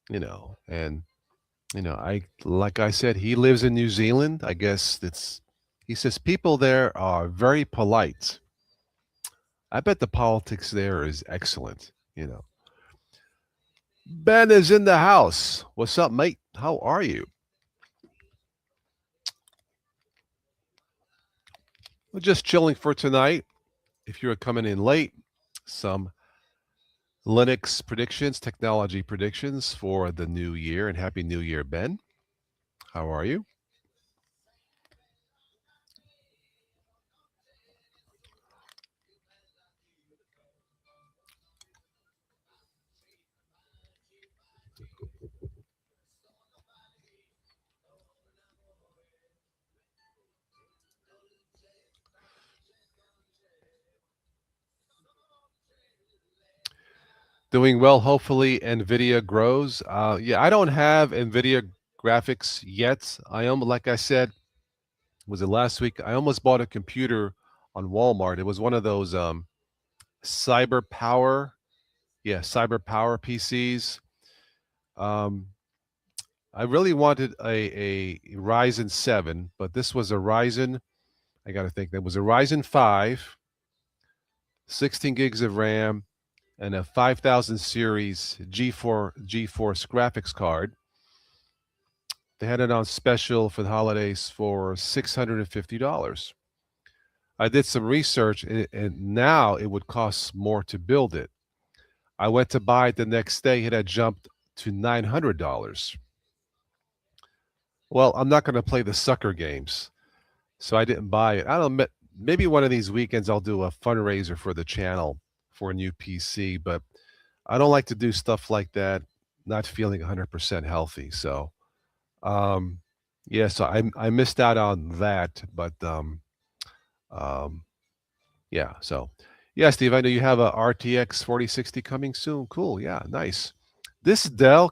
and I like I said, he lives in New Zealand. I guess it's he says people there are very polite. I bet the politics there is excellent. Ben is in the house. What's up, mate? How are you? We're just chilling for tonight. If you're coming in late, some Linux predictions, technology predictions for the new year, and Happy New Year, Ben. How are you? Doing well. Hopefully, NVIDIA grows. Yeah, I don't have NVIDIA graphics yet. Like I said, was it last week? I almost bought a computer on Walmart. It was one of those cyber power, yeah, cyber power PCs. Um, I really wanted a Ryzen 7, but this was a Ryzen. I got to think that was a Ryzen 5, 16 gigs of RAM, and a 5000 series GeForce graphics card. They had it on special for the holidays for $650. I did some research, and now it would cost more to build it. I went to buy it the next day. It had jumped to $900. Well, I'm not going to play the sucker games, so I didn't buy it. I don't know. Maybe one of these weekends I'll do a fundraiser for the channel for a new PC, but I don't like to do stuff like that. Not feeling 100% healthy, so um, yeah. So I missed out on that, but um, yeah. So yeah, Steve, I know you have a RTX 4060 coming soon. Cool. Yeah, nice. This Dell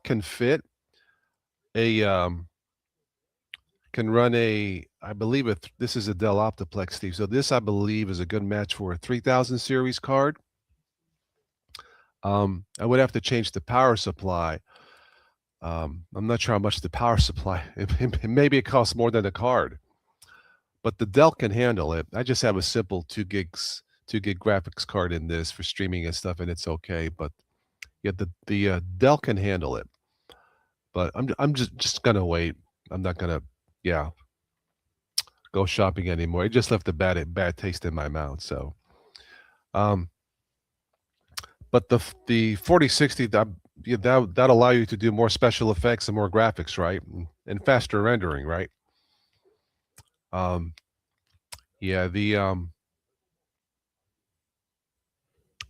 a can run a I believe this is a Dell Optiplex, Steve. So this I believe is a good match for a 3000 series card. I would have to change the power supply. I'm not sure how much the power supply. Maybe it costs more than the card, but the Dell can handle it. I just have a simple 2 gig graphics card in this for streaming and stuff, and it's okay. But yeah, the Dell can handle it. But I'm just gonna wait. I'm not gonna yeah go shopping anymore. It just left a bad taste in my mouth. So, um, but the 4060 that yeah, that allow you to do more special effects and more graphics, right? And faster rendering, right? Um, yeah, the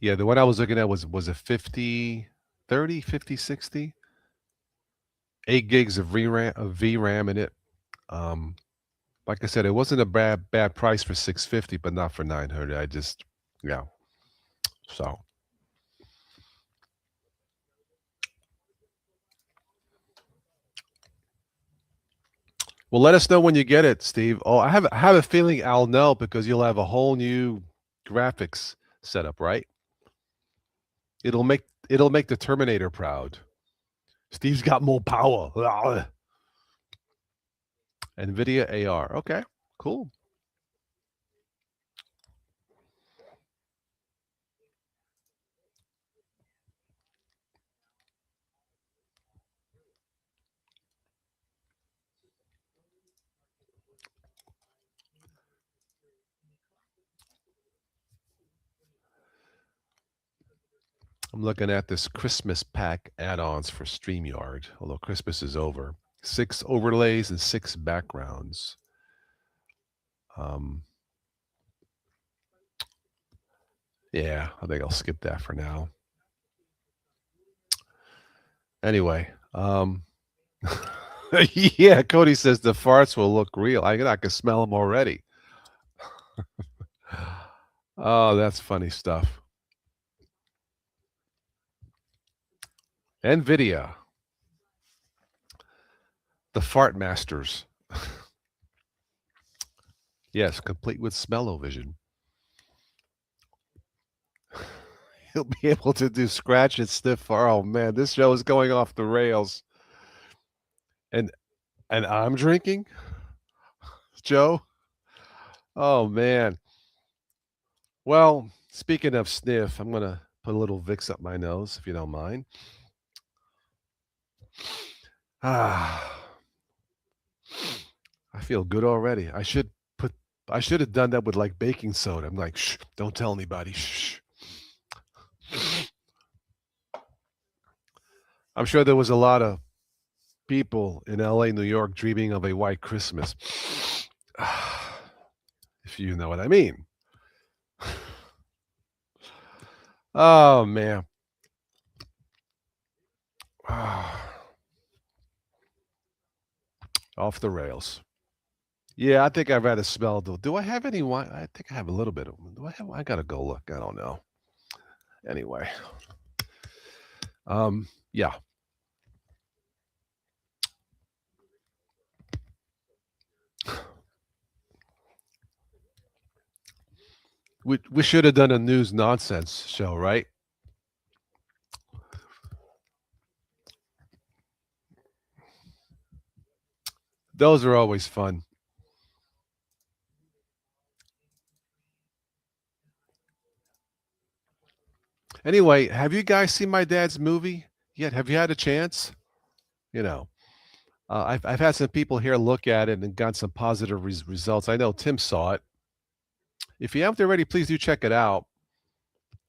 one I was looking at was a 50 30 50 60 8 gigs of VRAM in it. Um, like I said, it wasn't a bad price for 650, but not for 900. I just yeah. So well, let us know when you get it, Steve. Oh, I have a feeling I'll know because you'll have a whole new graphics setup, right? It'll make the Terminator proud. Steve's got more power. NVIDIA AR. Okay, cool. I'm looking at this Christmas pack add-ons for StreamYard, although Christmas is over. 6 overlays and 6 backgrounds. Um, yeah, I think I'll skip that for now. Anyway, yeah, Cody says the farts will look real. I can smell them already. Oh, that's funny stuff. NVIDIA, the fart masters. Yes, complete with smell-o-vision. He'll be able to do scratch and sniff fart. Oh man, this show is going off the rails. And I'm drinking, Joe. Oh man. Well, speaking of sniff, I'm gonna put a little Vicks up my nose if you don't mind. Ah, I feel good already. I should have done that with like baking soda. I'm like, shh, don't tell anybody. Shh. I'm sure there was a lot of people in LA, New York dreaming of a white Christmas. If you know what I mean. Oh man. Off the rails. Yeah, I think I've had a smell. Do I have any wine? I think I have a little bit of. Do I have? I gotta go look. I don't know. Anyway, yeah, we should have done a news nonsense show, right? Those are always fun. Anyway, have you guys seen my dad's movie yet? Have you had a chance? You know, I've had some people here look at it and got some positive results. I know Tim saw it. If you haven't already, please do check it out.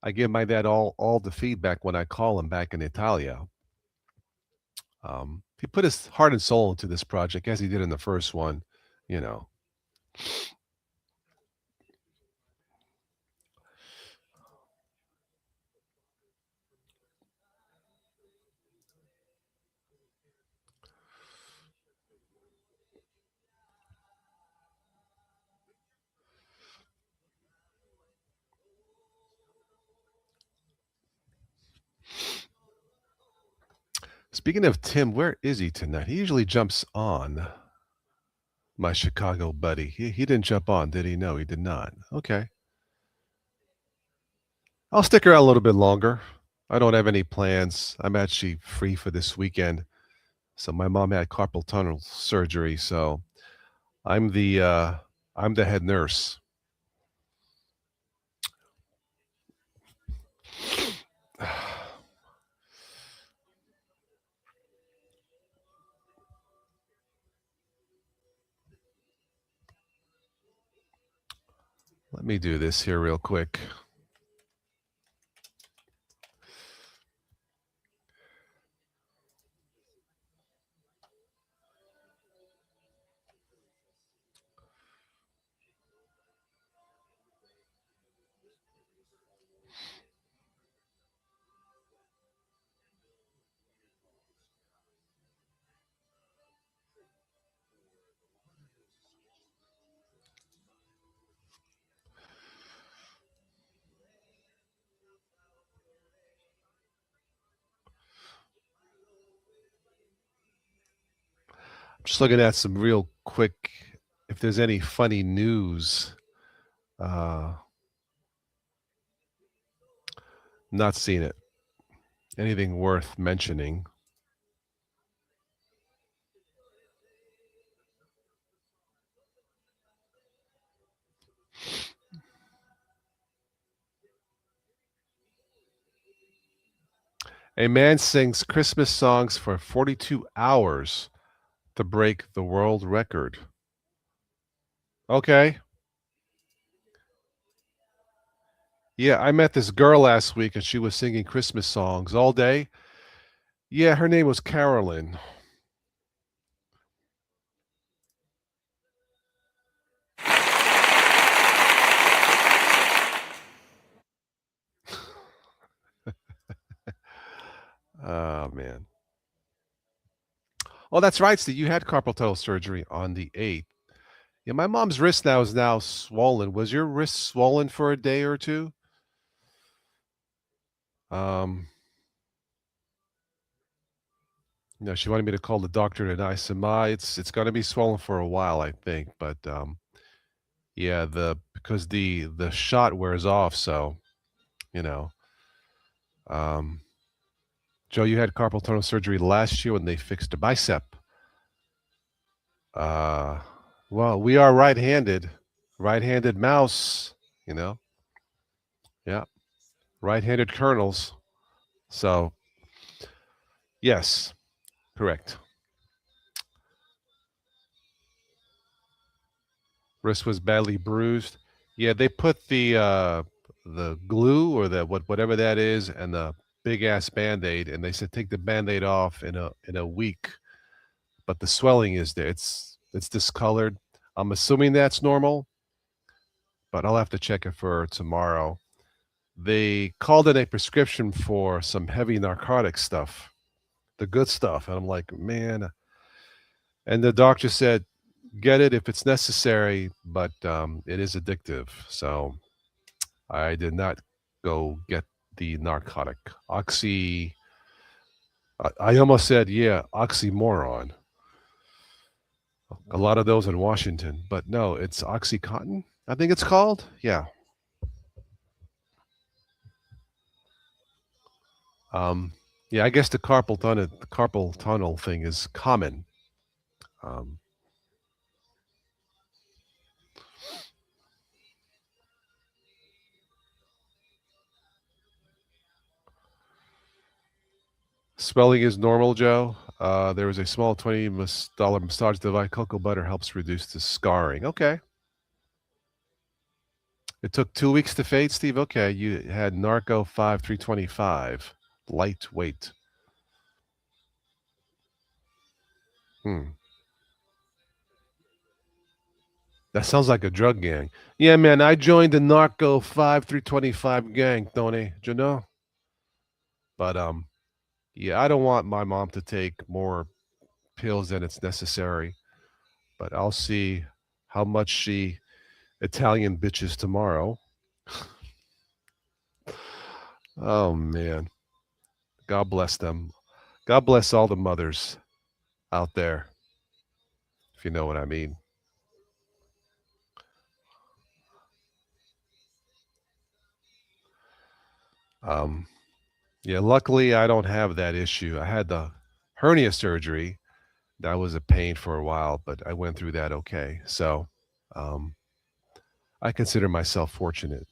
I give my dad all the feedback when I call him back in Italia. He put his heart and soul into this project as he did in the first one, you know. Speaking of Tim, where is he tonight? He usually jumps on, my Chicago buddy. He didn't jump on, did he? No, he did not. Okay. I'll stick around a little bit longer. I don't have any plans. I'm actually free for this weekend. So my mom had carpal tunnel surgery, so I'm the uh I'm the head nurse. Let me do this here real quick. Just looking at some real quick if there's any funny news. Uh Not seen it. Anything worth mentioning. A man sings Christmas songs for 42 hours to break the world record. Okay. Yeah, I met this girl last week and she was singing Christmas songs all day. Yeah, her name was Carolyn. Oh, man. Oh, that's right, Steve. You had carpal tunnel surgery on the 8th. Yeah, my mom's wrist now is now swollen. Was your wrist swollen for a day or two? Um, she wanted me to call the doctor tonight. I said, "Ma, it's gonna be swollen for a while, I think." But yeah, because the shot wears off, so you know. Um, Joe, you had carpal tunnel surgery last year when they fixed a bicep. Uh, well, we are right-handed, right-handed mouse. You know, yeah, right-handed kernels. So yes, correct. Wrist was badly bruised. Yeah, they put the glue or the whatever that is and the big ass band-aid and they said take the band-aid off in a week. But the swelling is there. It's discolored. I'm assuming that's normal, but I'll have to check it for tomorrow. They called in a prescription for some heavy narcotic stuff, the good stuff. And I'm like, man. And the doctor said, get it if it's necessary, but it is addictive. So I did not go get the narcotic. I almost said, yeah, oxymoron. A lot of those in Washington, but no, it's Oxycontin, I think it's called. Yeah. Um, yeah, I guess the carpal tunnel thing is common. Um, Swelling is normal, Joe. There is a small $20 massage device. Cocoa butter helps reduce the scarring. Okay. It took 2 weeks to fade, Steve. Okay, you had Narco 5325, lightweight. Hmm. That sounds like a drug gang. Yeah, man, I joined the Narco 5325 gang, Tony. Do you know? But yeah, I don't want my mom to take more pills than it's necessary. But I'll see how much she Italian bitches tomorrow. Oh man, God bless them. God bless all the mothers out there, if you know what I mean. Um, yeah, luckily I don't have that issue. I had the hernia surgery. That was a pain for a while, but I went through that okay. So um, I consider myself fortunate.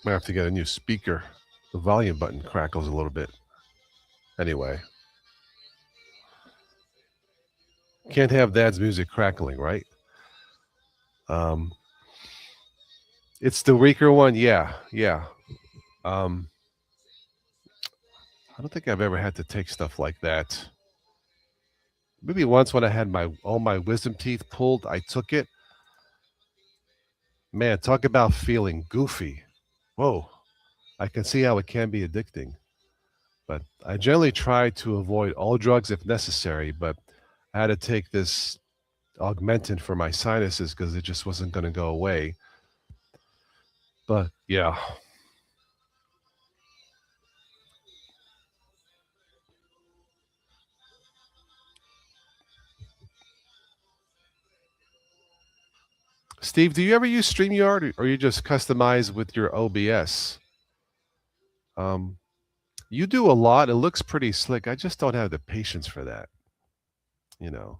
I have to get a new speaker. The volume button crackles a little bit. Anyway, can't have dad's music crackling, right? Um, it's the weaker one. Yeah, yeah. Um, I don't think I've ever had to take stuff like that. Maybe once when I had my all my wisdom teeth pulled, I took it. Man, talk about feeling goofy. Whoa, I can see how it can be addicting. But I generally try to avoid all drugs if necessary. But I had to take this augmentin for my sinuses because it just wasn't going to go away. But yeah, Steve, do you ever use StreamYard or you just customize with your OBS? Um, you do a lot. It looks pretty slick. I just don't have the patience for that. You know,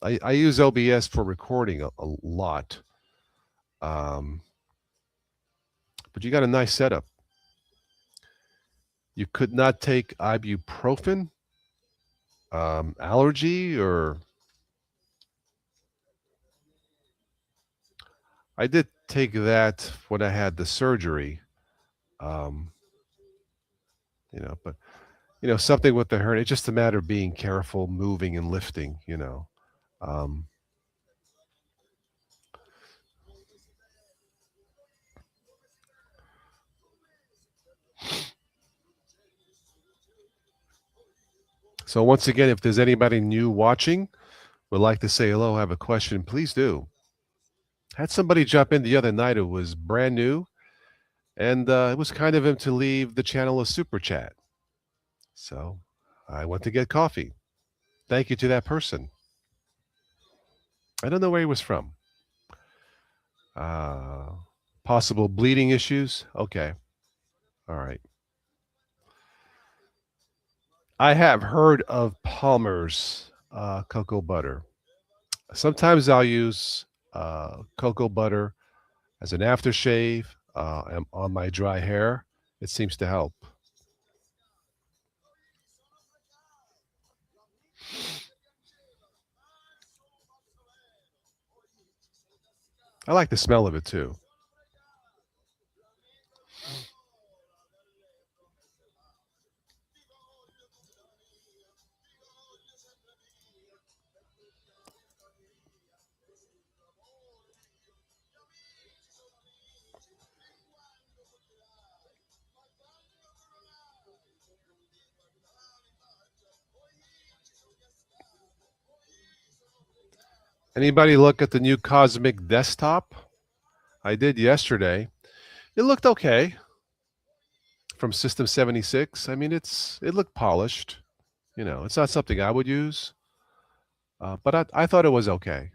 I use OBS for recording a lot, um, but you got a nice setup. You could not take ibuprofen, allergy, or I did take that when I had the surgery. Um, but something with the hernia. It's just a matter of being careful, moving and lifting. Um, so once again, if there's anybody new watching, would like to say hello, have a question, please do. Had somebody jump in the other night who was brand new, and it was kind of him to leave the channel a super chat. So I went to get coffee. Thank you to that person. I don't know where he was from. Uh, Possible bleeding issues. Okay. All right. I have heard of Palmer's cocoa butter. Sometimes I'll use cocoa butter as an aftershave on my dry hair. It seems to help. I like the smell of it too. Anybody look at the new Cosmic desktop? I did yesterday. It looked okay from System 76. I mean, it looked polished. It's not something I would use, but I thought it was okay.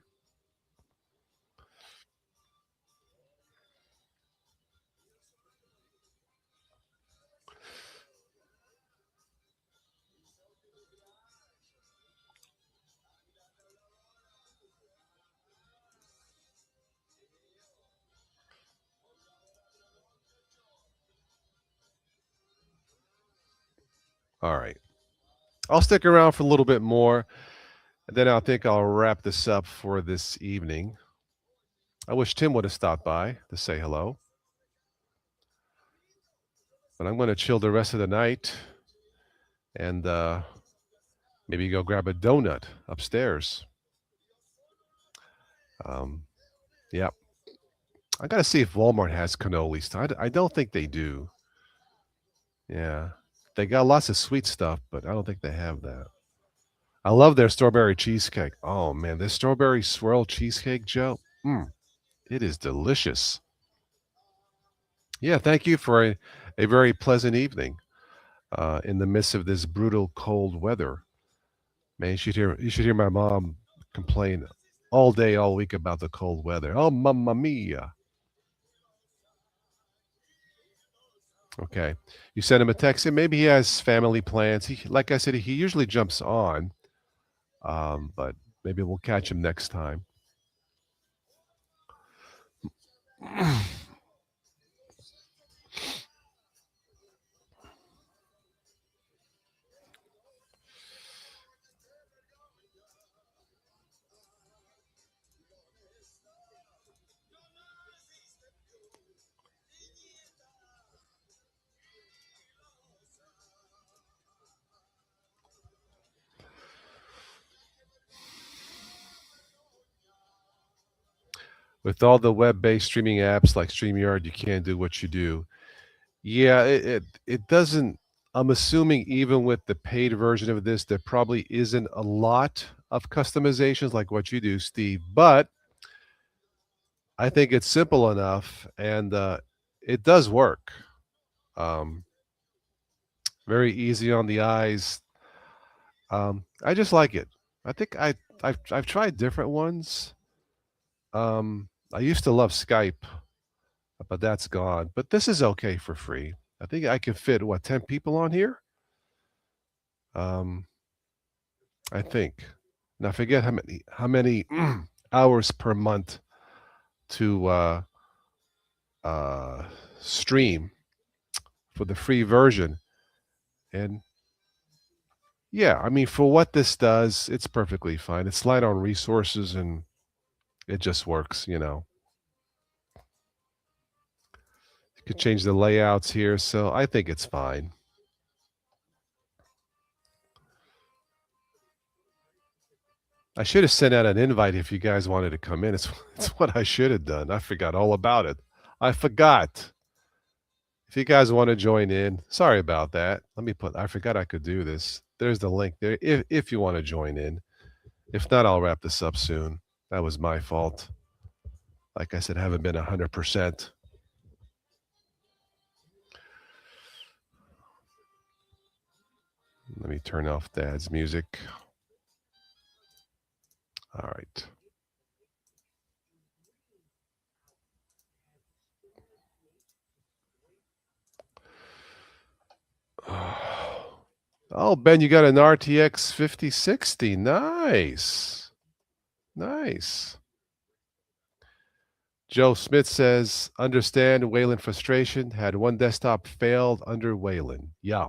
All right. I'll stick around for a little bit more, and then I think I'll wrap this up for this evening. I wish Tim would have stopped by to say hello, but I'm going to chill the rest of the night and maybe go grab a donut upstairs. Um, yeah, I got to see if Walmart has cannolis. I don't think they do. Yeah, they got lots of sweet stuff, but I don't think they have that. I love their strawberry cheesecake. Oh man, this strawberry swirl cheesecake, Joe. It is delicious. Yeah, thank you for a very pleasant evening in the midst of this brutal cold weather. Man, you should hear my mom complain all day, all week about the cold weather. Oh, mamma mia. Okay, you send him a text, and maybe he has family plans. Like I said, he usually jumps on, but maybe we'll catch him next time. With all the web-based streaming apps like StreamYard, you can't do what you do. Yeah, it doesn't. I'm assuming even with the paid version of this, there probably isn't a lot of customizations like what you do, Steve. But I think it's simple enough, and it does work. Um, very easy on the eyes. I just like it. I think I've tried different ones. I used to love Skype, but that's gone. But this is okay for free. I think I can fit what 10 people on here. Um, I think. Now forget how many hours per month to uh, stream for the free version, and yeah, I mean for what this does, it's perfectly fine. It's light on resources and it just works. You could change the layouts here, so I think it's fine. I should have sent out an invite if you guys wanted to come in. It's what I should have done. I forgot all about it. I forgot. If you guys want to join in, sorry about that. I forgot I could do this. There's the link there if you want to join in. If not, I'll wrap this up soon. That was my fault. Like I said, I haven't been 100%. Let me turn off Dad's music. All right. Oh, Ben, you got an RTX 5060. Nice. Nice. Joe Smith says, understand Wayland frustration. Had one desktop failed under Wayland. Yeah.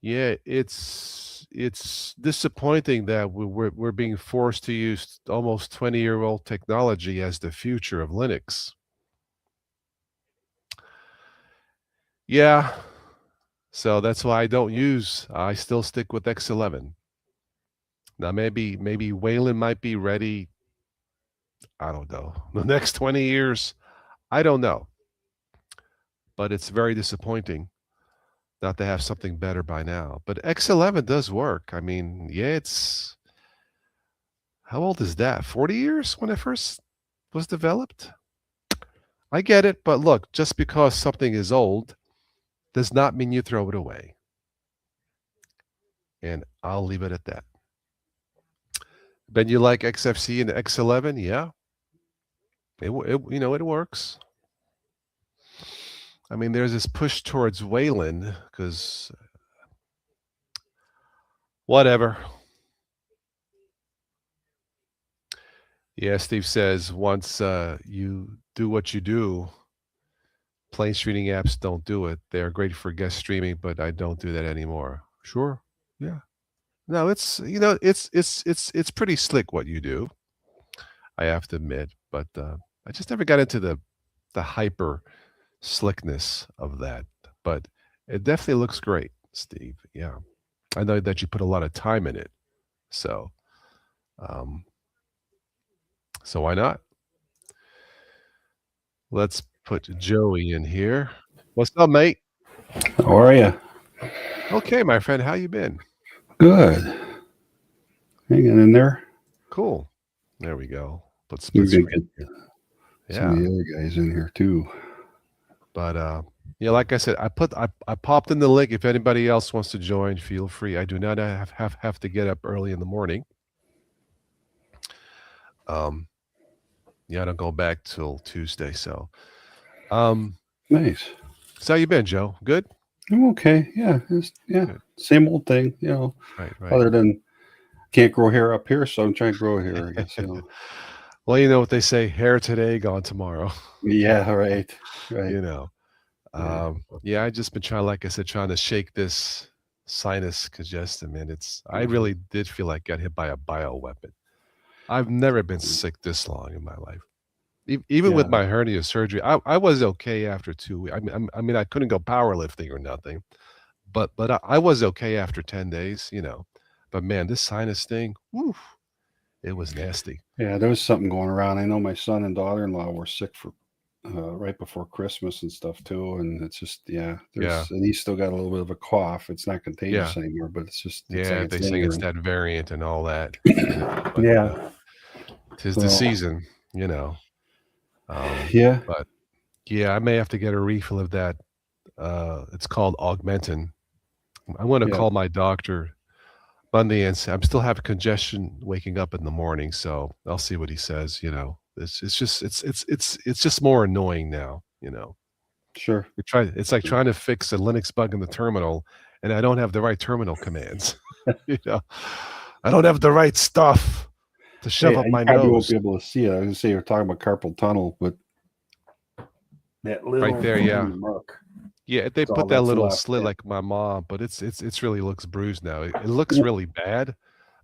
Yeah, it's disappointing that we're being forced to use almost 20-year-old technology as the future of Linux. Yeah. So that's why I still stick with X11. Now maybe Wayland might be ready, I don't know, the next 20 years. I don't know. But it's very disappointing not to have something better by now. But X11 does work. I mean, yeah, it's how old is that? 40 years when it first was developed? I get it, but look, just because something is old does not mean you throw it away. And I'll leave it at that. Ben, you like XFC and X11? Yeah, it works. I mean, there's this push towards Wayland because whatever. Yeah, Steve says once you do what you do, plain streaming apps don't do it. They're great for guest streaming, but I don't do that anymore. Sure. Yeah. No, it's pretty slick what you do, I have to admit, but, I just never got into the hyper slickness of that, but it definitely looks great, Steve, yeah. I know that you put a lot of time in it, so, um, so why not? Let's put Joey in here. What's up, mate? How are you? Okay, my friend, how you been? Good. Hanging in there. Cool. There we go. Put split We're gonna screen get here. some of Yeah, the other guys in here too. but, yeah, like I said, I popped in the link. If anybody else wants to join, feel free. I do not have to get up early in the morning. Um, yeah, I don't go back till Tuesday, so, um, Nice. so how you been, Joe? Good? I'm okay. Yeah. Good. Same old thing. Right, right. Other than can't grow hair up here, so I'm trying to grow hair. I guess. Well, you know what they say, hair today, gone tomorrow, Yeah. Right. Right. you know? Yeah. Yeah, I just been trying, like I said, trying to shake this sinus congestion, man. I Mhm. really did feel like got hit by a bioweapon. I've never been sick this long in my life. Even with Yeah. my hernia surgery, I was okay after 2 weeks. I mean, I couldn't go powerlifting or nothing, but I was okay after 10 days, you know. But man, this sinus thing, woo, it was nasty. Yeah. There was something going around. I know my son and daughter-in-law were sick for right before Christmas and stuff too, and it's just Yeah, and he's still got a little bit of a cough. It's not yeah, contagious anymore, but it's like yeah. it's They say it's lingering. that variant and all that, you know. But Yeah. 'tis the So season, you know. yeah. But yeah, I may have to get a refill of that. It's called Augmentin. I'm going to Yeah. call my doctor Monday and say I'm still having congestion waking up in the morning, so I'll see what he says. You know, it's just it's just more annoying now. You know, Sure. it's like trying to fix a Linux bug in the terminal, and I don't have the right terminal commands. You know, I don't have the right stuff to shove Hey, up you my probably won't nose. be able to see it. I was gonna say you're talking about carpal tunnel, but that Right little there, yeah. mark. Yeah, they That's all put that that's little left. slit like my mom, but it's really looks bruised now. It looks really bad,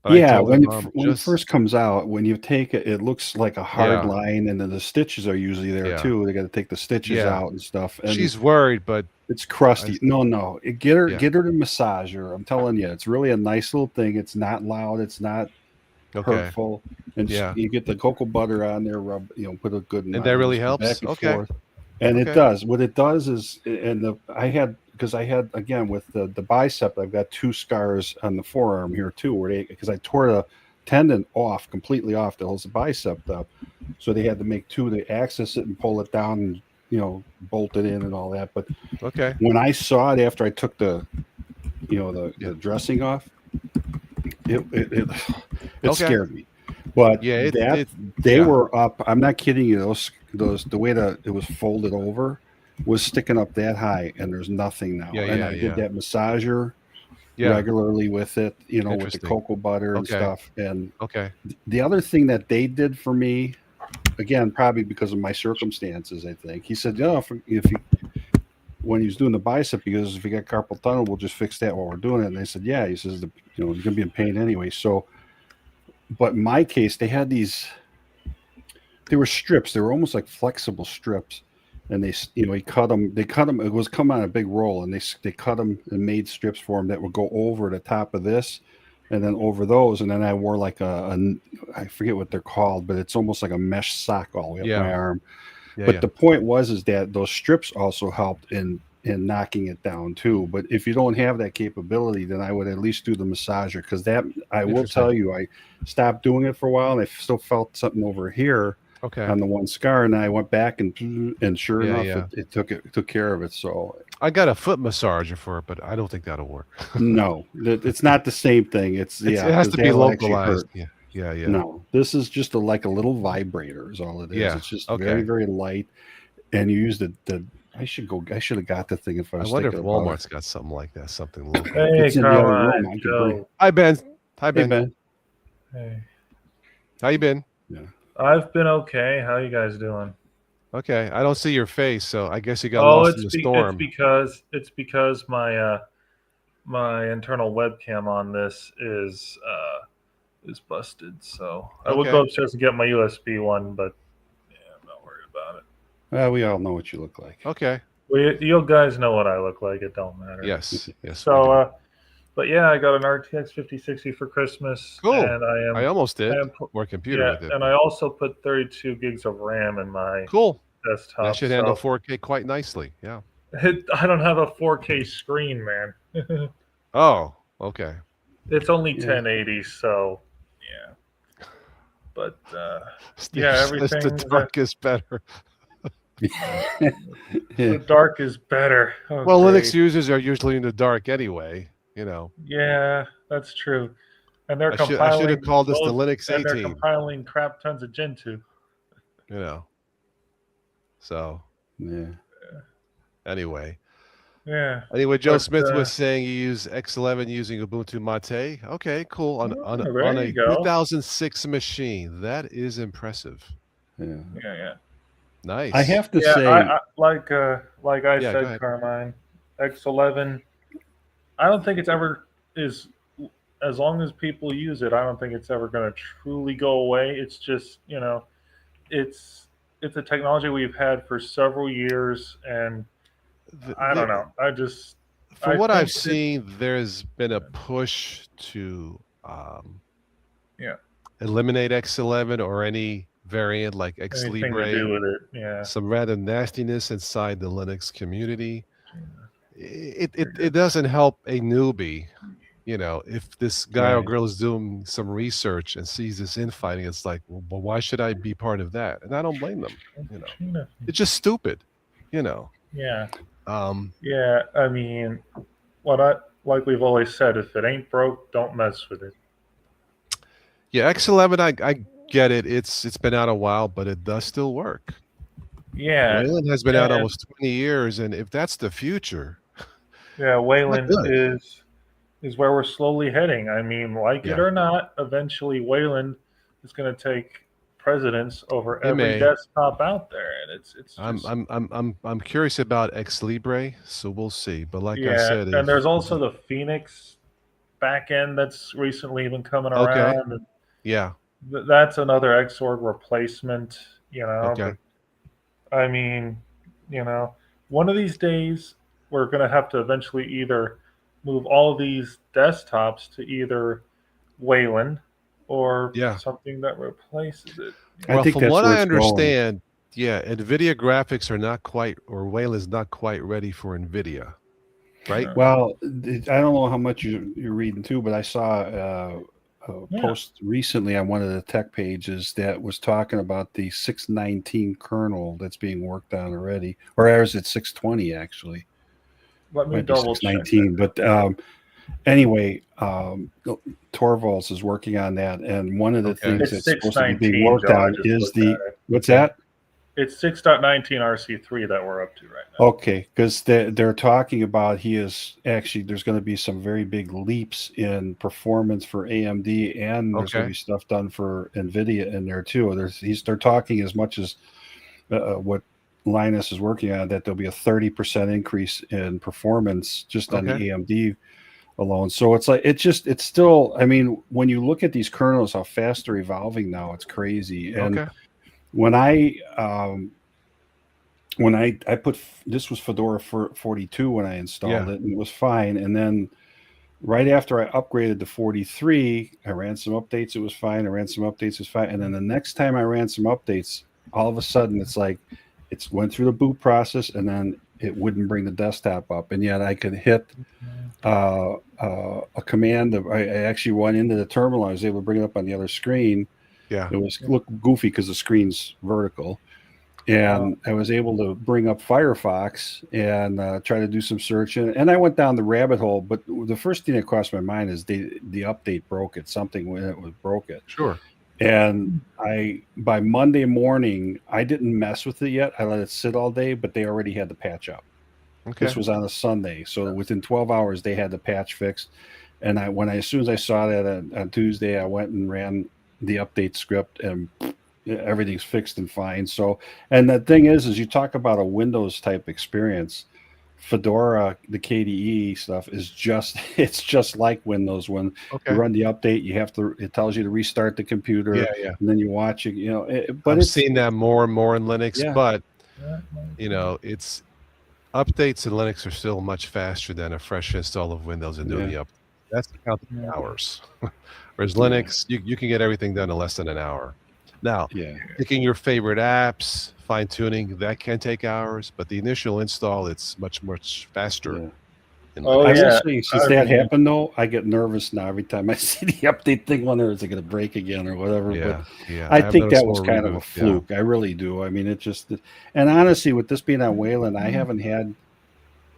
but I Yeah, told her, "Mom, when it just" first comes out, when you take it, it looks like a hard yeah, line, and then the stitches are usually there yeah, too. They got to take the stitches yeah. out and stuff, and She's worried, but it's I crusty. s No, yeah, get her to massage her. I'm telling you, it's really a nice little thing. It's not loud. It's not okay, hurtful, and just yeah. you get the cocoa butter on there. Put a good And that really just go back helps? and Okay, forth. And it okay. does. What it does is, and I had because I had again with the bicep, I've got two scars on the forearm here too, where they because I tore the tendon off completely off that holds the bicep up, so they had to make two to access it and pull it down and bolt it in and all that. But Okay. when I saw it after I took the Yeah. the dressing off, it it, it it Okay. scared me. But Yeah, that it they yeah. were up. I'm not kidding you. Those the way that it was folded over was sticking up that high, and there's nothing now. Yeah, And yeah, I did yeah. that massager Yeah. regularly with it, with the Interesting. cocoa butter and Okay. stuff. And Okay. the other thing that they did for me, again, probably because of my circumstances, I think he said, if you when he was doing the bicep, because if you got carpal tunnel, we'll just fix that while we're doing it. And they said, yeah. He says, you're gonna be in pain anyway. So, but in my case, they had these. They were strips. They were almost like flexible strips, and he cut them. They cut them. It was come on a big roll, and they cut them and made strips for him that would go over the top of this, and then over those, and then I wore like I forget what they're called, but it's almost like a mesh sock all the way up Yeah. my arm. Yeah, But yeah. the point was is that those strips also helped in knocking it down too. But if you don't have that capability, then I would at least do the massager because that I will Interesting. tell you, I stopped doing it for a while and I still felt something over here Okay. on the one scar, and I went back and sure Yeah, enough, yeah. it took care of it. So I got a foot massager for it, but I don't think that'll work. no, it's not the same thing. It's It has because to be that'll actually localized. hurt. Yeah. Yeah, yeah. No, this is just like a little vibrator is all it is. Yeah. It's just very, Okay. very light, and you use the I should have got the thing if I I was wonder if thinking about it. Walmart's got something like that, something local. Hey, It's in the other Carmine room. and I could bring. Joe. Hi, Ben. Hi, Hey Ben. Ben. Hey, How you been? Yeah. I've been okay. How you guys doing? Okay, I don't see your face, so I guess you got Oh, lost in the storm. it's because my internal webcam on this is busted. So I would go Okay. upstairs and get my USB one, but yeah, I'm not worried about it. Well, we all know what you look like. Okay. You guys know what I look like. It don't matter. Yes. Yes, we So, do. but yeah, I got an RTX 5060 for Christmas, Cool. and I I am, almost I did am, pu- more computer yeah, with it, and but I also put 32 gigs of RAM in my cool. That desktop. should handle So 4K quite nicely. Yeah. I don't have a 4K screen, man. Oh, okay. It's only Yeah. 1080, so yeah. But Steve yeah, says the everything's dark is better. the dark is better. Oh, Well, Linux great. users are usually in the dark anyway. You know, Yeah, that's true. And they're I should have compiling called this the most, Linux and they're 18. compiling crap tons of Gentoo. You know. So Yeah. anyway, Yeah, Joe but Smith was saying you use X11 using Ubuntu Mate. Okay, cool. On there a you go. 2006 machine, that is impressive. Yeah. Yeah. I Nice. have to Yeah, say, like I Yeah, go said, ahead. Carmine, X11. I don't think it's ever is as long as people use it. I don't think it's ever going to truly go away. It's just it's it's a technology we've had for several years, and The, I don't the, know. from I what I've think that seen, there's been a push to yeah, eliminate X11 or any variant like X anything to Libre. do with it. Yeah, Some rather nastiness inside the Linux community. you're It good. doesn't help a newbie. You know, if this guy or right. girl is doing some research and sees this infighting, it's like, well, why should I be part of that? And I don't blame them. You know, it's just stupid. You know, Yeah, um, yeah. I mean, what I like we've always said: if it ain't broke, don't mess with it. yeah, X11, I get it. It's been out a while, but it does still work. Yeah, Wayland has been out and almost 20 years, and if that's the future, yeah, it's not Wayland good. is where we're slowly heading. I mean, like it Yeah, or not, eventually Wayland is going to take precedence over it every may. desktop out there, and it's just I'm curious about X Libre, so we'll see. But like I yeah. said, And there's if also the Phoenix back end that's recently been coming okay, around, and yeah, that's another Xorg replacement. okay, But I mean, one of these days we're going to have to eventually either move all these desktops to either Wayland or yeah. something that replaces it. I Well, think from that's what where I it's going. understand, yeah, NVIDIA graphics are not quite, or Wayland's not quite ready for NVIDIA, right? Well, I don't know how much you're reading too, but I saw a Yeah, post recently on one of the tech pages that was talking about the 619 kernel that's being worked on already, or is it 620 actually? let me Might be double check that. 619. But anyway, Torvalds is working on that, and one of the Okay, things It's that's supposed to be being 619, worked Joe. I on just is looked at the it. what's that? It's 6.19 RC3 that we're up to right now. Okay, because they're talking about there's going to be some very big leaps in performance for AMD, and there's going to okay, be stuff done for NVIDIA in there too. They're talking as much as what Linus is working on, that there'll be a 30% increase in performance just on okay, the AMD alone. So it's like it's still. I mean, when you look at these kernels, how fast they're evolving now, it's crazy. And okay, when I put this was Fedora 42 when I installed yeah, it, and it was fine. And then right after I upgraded to 43, I ran some updates. It was fine. I ran some updates. It was fine. And then the next time I ran some updates, all of a sudden it's like it's went through the boot process, and then it wouldn't bring the desktop up. And yet I could hit a command. I actually went into the terminal. I was able to bring it up on the other screen. yeah, It was look goofy because the screen's vertical, Uh, and I was able to bring up Firefox and try to do some searching. And I went down the rabbit hole. But the first thing that crossed my mind is the update broke it. Something when it was broke it. sure, And by Monday morning, I didn't mess with it yet. I let it sit all day, but they already had the patch up. This okay, was on a Sunday, so within 12 hours they had the patch fixed. And as soon as I saw that on Tuesday, I went and ran the update script, and everything's fixed and fine. So, and the thing is you talk about a Windows type experience. Fedora, the KDE stuff is just it's just like Windows. When you Okay. run the update, you have to it tells you to restart the computer, Yeah. and then you watch it. But I'm it's seeing that more and more in Linux, yeah, but Yeah. it's updates in Linux are still much faster than a fresh install of Windows and doing yeah, the update. That's counting Yeah. hours. Whereas yeah, Linux, you can get everything done in less than an hour. Now, yeah, picking your favorite apps, fine tuning, that can take hours, but the initial install, it's much faster yeah. in Oh I Linux. will yeah, say, since that everything. happened though, I get nervous now every time I see the update thing. Wonder is it going to break again or whatever. But Yeah. I I have think that noticed was more kind of a reboots. Yeah. fluke. I really do. I mean, it just, and honestly, with this being on Wayland, I haven't had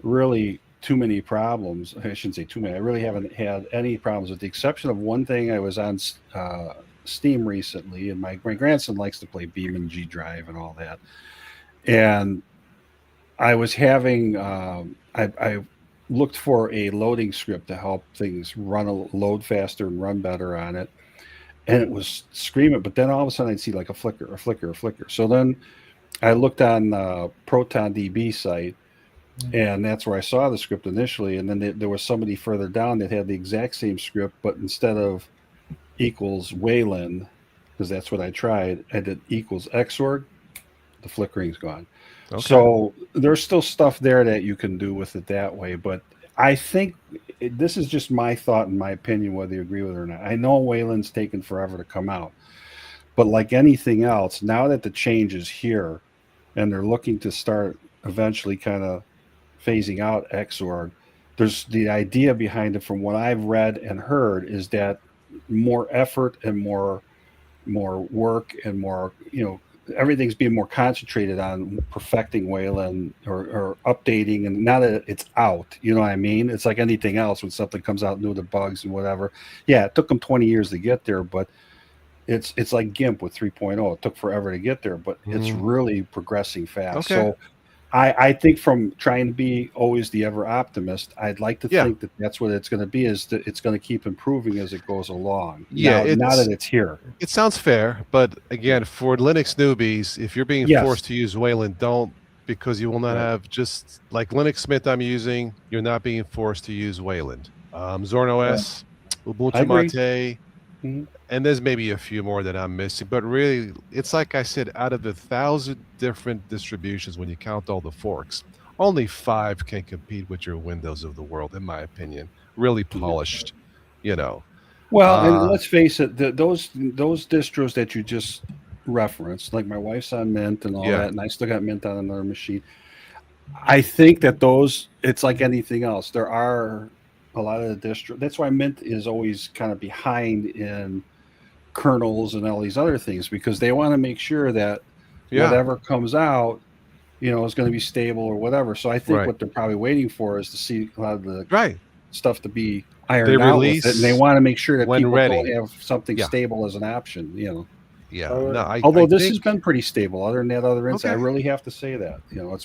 really too many problems. I shouldn't say too many. I really haven't had any problems, with the exception of one thing. I was on Steam recently, and my grandson likes to play Beam and G Drive and all that. And I was having, I looked for a loading script to help things load faster and run better on it. And it was screaming, but then all of a sudden I'd see like a flicker, a flicker, a flicker. So then I looked on Proton DB site, and that's where I saw the script initially. And then there was somebody further down that had the exact same script, but instead of equals Wayland, because that's what I tried, I did equals Xorg. The flickering's gone. Okay. So there's still stuff there that you can do with it that way. But I think this is just my thought and my opinion, whether you agree with it or not. I know Wayland's taken forever to come out, but like anything else, now that the change is here and they're looking to start eventually kind of phasing out Xorg, there's the idea behind it, from what I've read and heard, is that more effort and more work and more, everything's being more concentrated on perfecting Wayland, or updating. And now that it's out, you know what I mean? It's like anything else when something comes out new, the bugs and whatever. Yeah, it took them 20 years to get there, but it's like GIMP with 3.0. It took forever to get there, but it's Mhm. really progressing fast. Okay. So I think, from trying to be always the ever optimist, I'd like to Yeah. think that that's what it's going to be, is that it's going to keep improving as it goes along. Yeah. Now that it's here. It sounds fair, but again, for Linux newbies, if you're being Yes. forced to use Wayland, don't, because you will not Right. have, just like Linux Mint I'm using, you're not being forced to use Wayland. Zorn Yeah. OS, I Ubuntu agree. Mate, Mhm. and there's maybe a few more that I'm missing, but really, it's like I said, out of the 1,000 different distributions, when you count all the forks, only 5 can compete with your Windows of the world, in my opinion. Really Yeah. polished, you know. Well, and Uh, let's face it, those distros that you just referenced, like my wife's on Mint and all yeah, that, and I still got Mint on another machine. I think that it's like anything else. There are a lot of the distro. That's why Mint is always kind of behind in kernels and all these other things, because they want to make sure that yeah, whatever comes out, is going to be stable or whatever. So I think right, what they're probably waiting for is to see a lot of the right. stuff to be They ironed out with it, and they release want to make sure that when people don't ready. have something Yeah, stable as an option. yeah. Oh, No, Although I this has think been pretty stable, other than that other instance, I okay. really have to say that.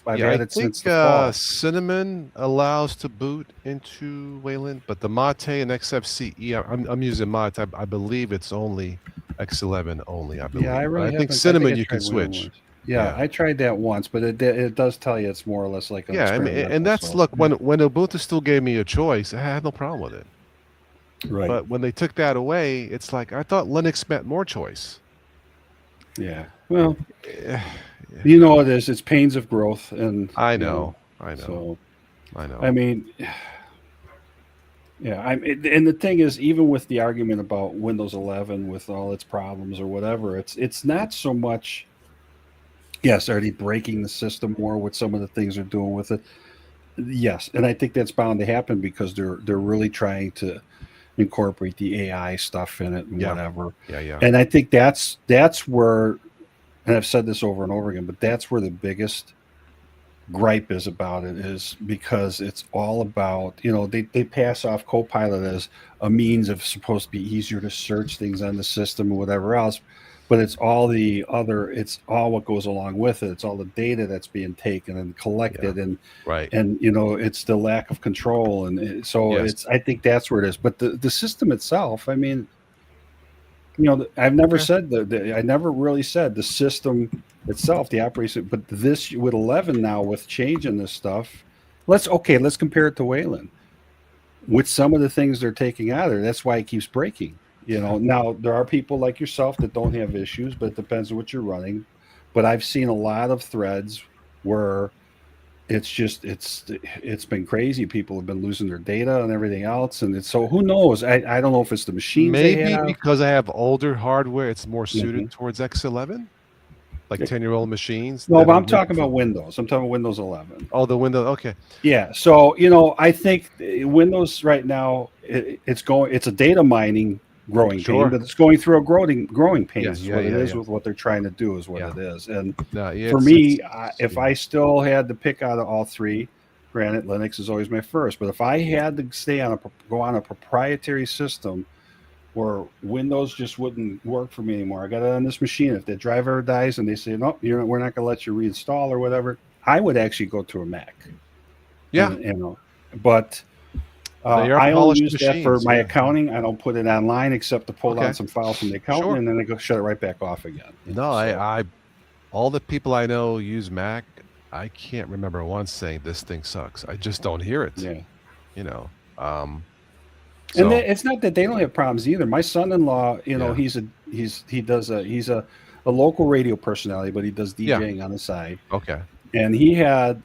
I've Yeah, I had it think since the fall. Cinnamon allows to boot into Wayland, but the Mate and XFCE, I'm using Mate. I believe it's only X11 only. I Yeah, I believe, but I really think haven't. I think Cinnamon I you can tried Wayland switch. once. Yeah, Yeah, I tried that once, but it does tell you it's more or less like an yeah. I mean, and experimental. that's So look, when Ubuntu still gave me a choice, I had no problem with it. right, But when they took that away, it's like I thought Linux meant more choice. yeah. Well, Eh, it is. It's pains of growth, and I know, I know, so I I know. mean, yeah. And the thing is, even with the argument about Windows 11 with all its problems or whatever, it's not so much. Yes, are they breaking the system more with some of the things they're doing with it? Yes, and I think that's bound to happen because they're really trying to incorporate the AI stuff in it and Yeah, whatever. yeah. And I think that's where, and I've said this over and over again, but that's where the biggest gripe is about it, is because it's all about, they pass off Copilot as a means of supposed to be easier to search things on the system or whatever else, but it's all what goes along with it. It's all the data that's being taken and Yeah, collected, and right. it's the lack of control, and so Yes. I think that's where it is. But the system itself, I mean, I've never Okay. said I never really said the system itself, the operation, but this with 11 now with changing this stuff. Let's compare it to Wayland with some of the things they're taking out of there. That's why it keeps breaking. Now there are people like yourself that don't have issues, but it depends on what you're running. But I've seen a lot of threads where it's been crazy. People have been losing their data and everything else, and so who knows? I don't know if it's the machines they Maybe have. because I have older hardware, it's more suited Mhm. towards X11, like 10-year-old machines. No, but That'll I'm make talking it feel about better. Windows. I'm talking about Windows 11. Oh, the window. Okay. Yeah, so I think Windows right now it's a data mining growing pain, Sure. but it's going through a growing Yeah, pains is yeah, what it yeah, is yeah, with what they're trying to do is what yeah. it is. And No, yeah, for it's me, if yeah. I still had to pick out of all three, granted Linux is always my first, but if I had to go on a proprietary system where Windows just wouldn't work for me anymore, I got it on this machine. If the driver dies and they say no, we're not going to let you reinstall or whatever, I would actually go to a Mac. Yeah, And but they are I only polished use that for machines. my Yeah, yeah. accounting. I don't put it online except to pull down Okay. some files from the accountant, Sure. and then I go shut it right back off again. No, So I all the people I know use Mac. I can't remember once saying this thing sucks. I just don't hear it. yeah, You know. Um. and So it's not that they don't have problems either. My son-in-law, yeah. he's a local radio personality, but he does Yeah. DJing on the side, Okay. and he had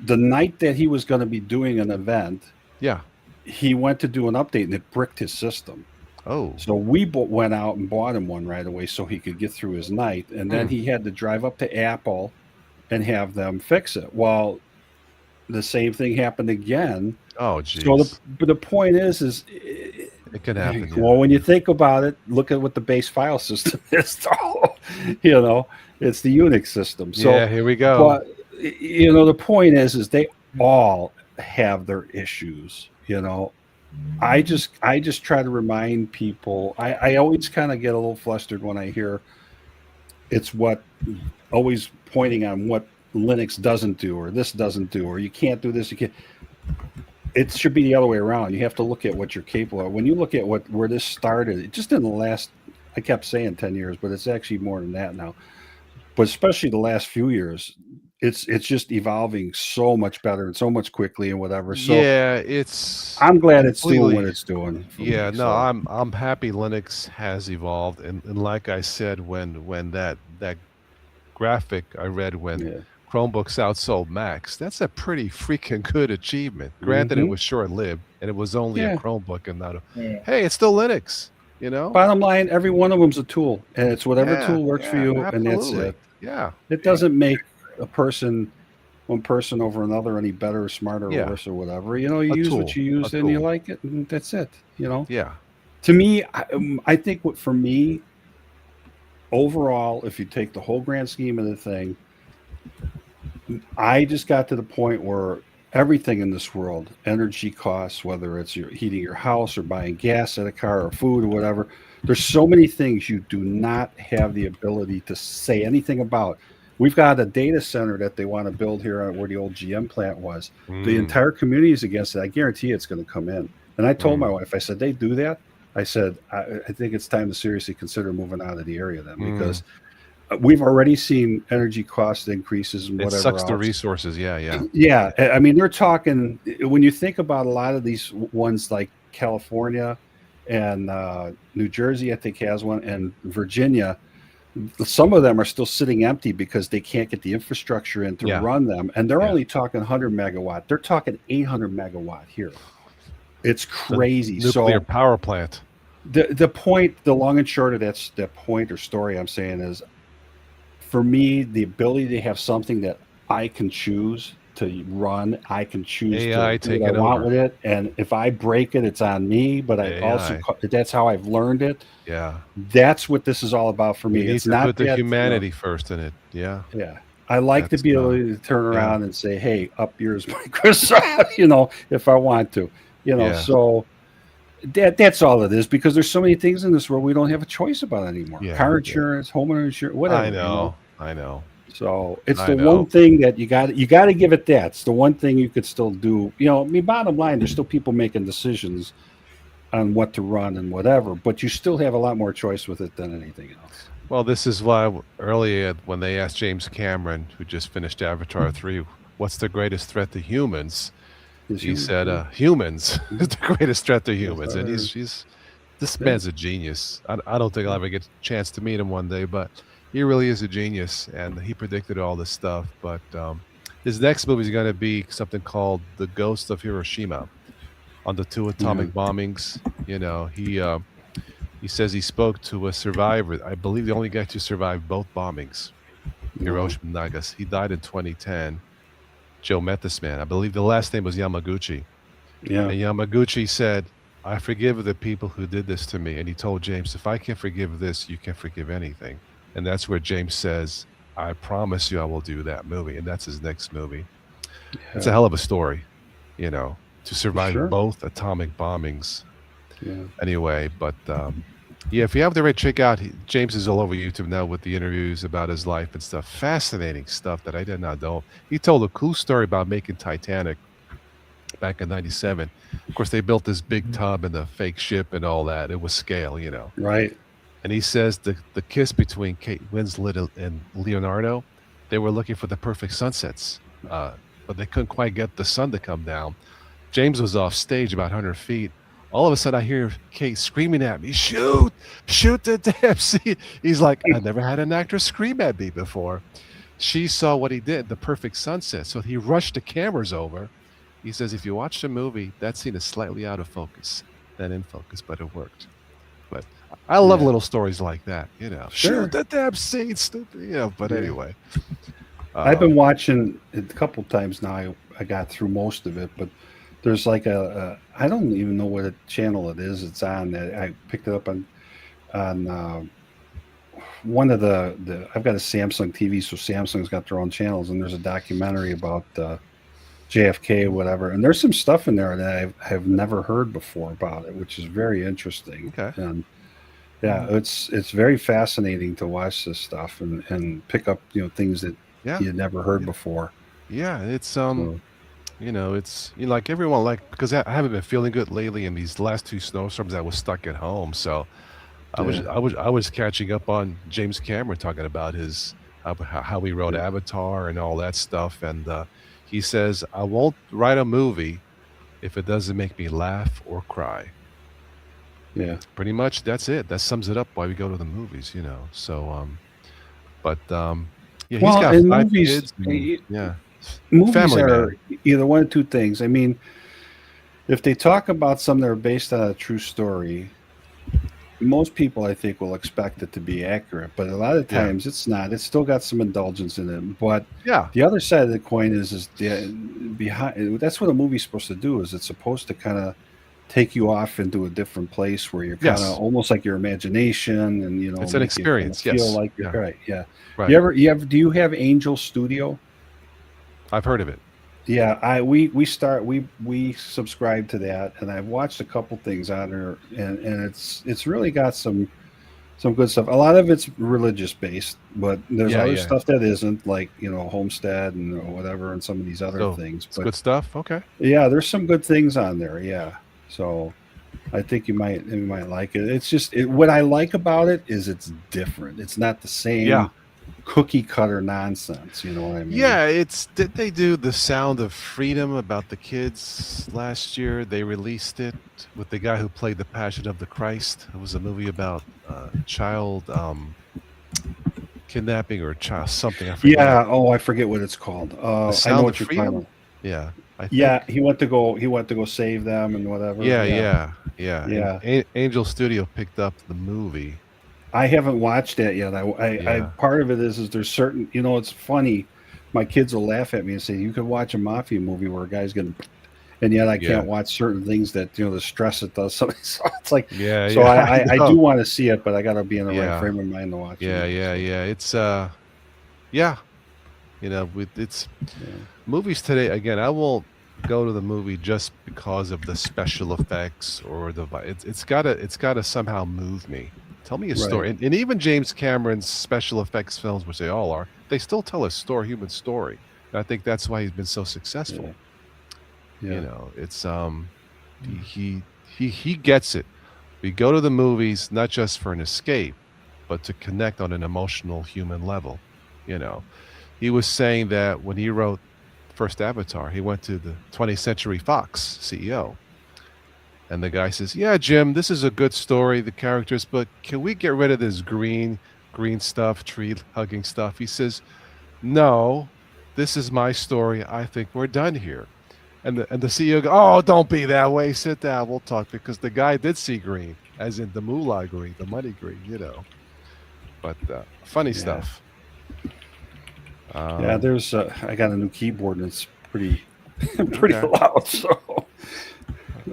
the night that he was going to be doing an event, Yeah. he went to do an update and it bricked his system. Oh. So we went out and bought him one right away so he could get through his night. And then Mm. he had to drive up to Apple and have them fix it. Well, the same thing happened again. Oh, So geez. but the point is, It can happen. Yeah. well, when you think about it, look at what the base file system is. though. It's the Unix system. Yeah. So, Here we go. but the point is they all have their issues. I just try to remind people. I always kind of get a little flustered when I hear it's what always pointing on what Linux doesn't do or this doesn't do or you can't do this. You can't. It should be the other way around. You have to look at what you're capable of. When you look at where this started, just in the last, I kept saying 10 years, but it's actually more than that now. But especially the last few years, it's just evolving so much better and so much quickly and whatever. So Yeah. It's I'm glad it's doing what completely. it's doing for Yeah. me. No, So I'm happy Linux has evolved, and like I said, when that graphic I read when yeah. Chromebooks outsold Macs, that's a pretty freaking good achievement. Granted, it Hmm. was short-lived and it was only a Yeah. Chromebook and not a, Yeah. hey, it's still Linux, you know? Bottom line, every one of them's a tool, and it's whatever Yeah, tool works for yeah, you, and that's absolutely. it. Yeah, It doesn't make one person over another any better or smarter or yeah, worse or whatever. You a use what tool, you a use and you tool. like it, and that's it. Yeah, To me, I think for me, overall, if you take the whole grand scheme of the thing, I just got to the point where everything in this world, energy costs, whether it's your heating your house or buying gas at a car or food or whatever, there's so many things you do not have the ability to say anything about. We've got a data center that they want to build here where the old GM plant was. The mm, entire community is against it. I guarantee it's going to come in. And I told my mm, wife, I said, they do that. I said, I think it's time to seriously consider moving out of the area then mm. because we've already seen energy cost increases and It whatever sucks the else. resources. Yeah, yeah, Yeah, I mean, they're talking when you think about a lot of these ones like California and New Jersey, I think has one, and Virginia. Some of them are still sitting empty because they can't get the infrastructure in to yeah, run them, and they're yeah. only talking 100 megawatt. They're talking 800 megawatt here. It's The crazy. nuclear So power plant. the long and short of that point or story I'm saying is for me, the ability to have something that I can choose to run, I can choose to AI do what I taking want over. with it, and if I break it, it's on me. But I also AI. that's how I've learned it. Yeah. That's what this is all about for We me. need It's to not put the that humanity first in it. Yeah. yeah. I like to That's be able to turn yeah, around and say, "Hey, up yours, Microsoft," if I want to, yeah, So that's all it is because there's so many things in this world we don't have a choice about anymore. yeah, Car yeah. insurance, homeowner insurance, I whatever. know. I know. So it's I the one know. thing that you got to give it that. It's the one thing you could still do. I mean, bottom line, there's still people making decisions on what to run and whatever, but you still have a lot more choice with it than anything else. Well, this is why earlier when they asked James Cameron, who just finished Avatar 3, what's the greatest threat to humans? Is He human, said, humans is the greatest threat to yes, humans. I And heard. he's this Yeah, man's a genius. I don't think I'll ever get a chance to meet him one day, but he really is a genius. And he predicted all this stuff. But his next movie is going to be something called The Ghost of Hiroshima on the two yeah, atomic bombings. He says he spoke to a survivor. I believe the only guy to survive both bombings, wow, Hiroshima and Nagasaki. He died in 2010. Joe met this man. I believe the last name was Yamaguchi. yeah, And Yamaguchi said, I forgive the people who did this to me. And he told James, if I can forgive this, you can forgive anything. And that's where James says, I promise you I will do that movie. And that's his next movie. It's a yeah, hell of a story, to survive sure, both atomic bombings yeah, anyway. But yeah, if you have the right, check out. James is all over YouTube now with the interviews about his life and stuff. Fascinating stuff that I did not know. He told a cool story about making Titanic back in '97. Of course, they built this big tub and the fake ship and all that. It was scale. right, And he says the kiss between Kate Winslet and Leonardo, they were looking for the perfect sunsets, but they couldn't quite get the sun to come down. James was off stage about 100 feet. All of a sudden, I hear Kate screaming at me, "Shoot! Shoot the damn sea!" He's like, "I never had an actor scream at me before." She saw what he did, the perfect sunset. So he rushed the cameras over. He says, if you watch the movie, that scene is slightly out of focus than in focus, but it worked. But I love yeah, little stories like that. Shoot sure, the damn scene, stupid. But yeah. anyway, I've been um, watching it a couple times now. I got through most of it, but there's like I don't even know what channel it is. It's on that I picked it up on one of the. I've got a Samsung TV, so Samsung's got their own channels, and there's a documentary about JFK or whatever, and there's some stuff in there that have never heard before about it, which is very interesting. okay. And yeah, it's very fascinating to watch this stuff and pick up things that Yeah. you never heard Yeah. before. Yeah. It's, So it's like everyone, like, because I haven't been feeling good lately in these last two snowstorms. I was stuck at home. So yeah, I was catching up on James Cameron talking about his how he wrote yeah, Avatar and all that stuff, and he says I won't write a movie if it doesn't make me laugh or cry. yeah. Pretty much that's it. That sums it up why we go to the movies. So but yeah, he's Well, got and five kids and movies family man. are either one of two things. I mean, if they talk about something that are based on a true story, most people I think will expect it to be accurate, but a lot of Yeah. times it's not. It's still got some indulgence in it. But Yeah. the other side of the coin is behind. That's what a movie's supposed to do. Is it's supposed to kind of take you off into a different place where you're kind of Yes. almost like your imagination, and It's an make you kind of experience. feel Yes. like you're Yeah. right. Yeah. Right. Do you have Angel Studio? I've heard of it. Yeah, we subscribe to that, and I've watched a couple things on there, and it's really got some good stuff. A lot of it's religious based, but there's Yeah. other Yeah. stuff that isn't, like Homestead and whatever, and some of these other So things. it's But good stuff. Okay. yeah, there's some good things on there. Yeah, so I think you might like it. It's just what I like about it is it's different. It's not the Yeah. same cookie cutter nonsense. You know what I mean? Yeah, did they do The Sound of Freedom about the kids last year? They released it with the guy who played the Passion of the Christ. It was a movie about child kidnapping or child something, I forget. Yeah. Oh, I forget what it's called. The I know Sound of what you're talking Freedom? about. Yeah, I Yeah, think. he went to go save them and whatever. Yeah, Yeah, yeah, yeah. And yeah. Angel Studio picked up the movie. I haven't watched that yet. I Yeah. part of it is there's certain. It's funny. My kids will laugh at me and say you could watch a mafia movie where a guy's gonna, and yet I Yeah. can't watch certain things that the stress it does something. So it's like, Yeah, so yeah, I I do know. want to see it, but I got to be in the right Yeah. frame of mind to watch it. Yeah, yeah, So yeah. It's yeah, it's yeah, movies today. Again, I won't go to the movie just because of the special effects or it's gotta somehow move me. Tell me a right. story, and even James Cameron's special effects films, which they all are, they still tell a human story. And I think that's why he's been so Yeah, successful. yeah, It's he he gets it. We go to the movies not just for an escape, but to connect on an emotional human level. You know, he was saying that when he wrote first Avatar, he went to the 20th Century Fox CEO, and the guy says, "Yeah, Jim, this is a good story, the characters, but can we get rid of this green stuff, tree hugging stuff?" He says, "No, this is my story. I think we're done here." And the CEO go, "Oh, don't be that way. Sit down. We'll talk." Because the guy did see green, as in the moolah green, the money green, But funny Yeah. stuff. Yeah, Um, there's I got a new keyboard and it's pretty pretty okay, loud. So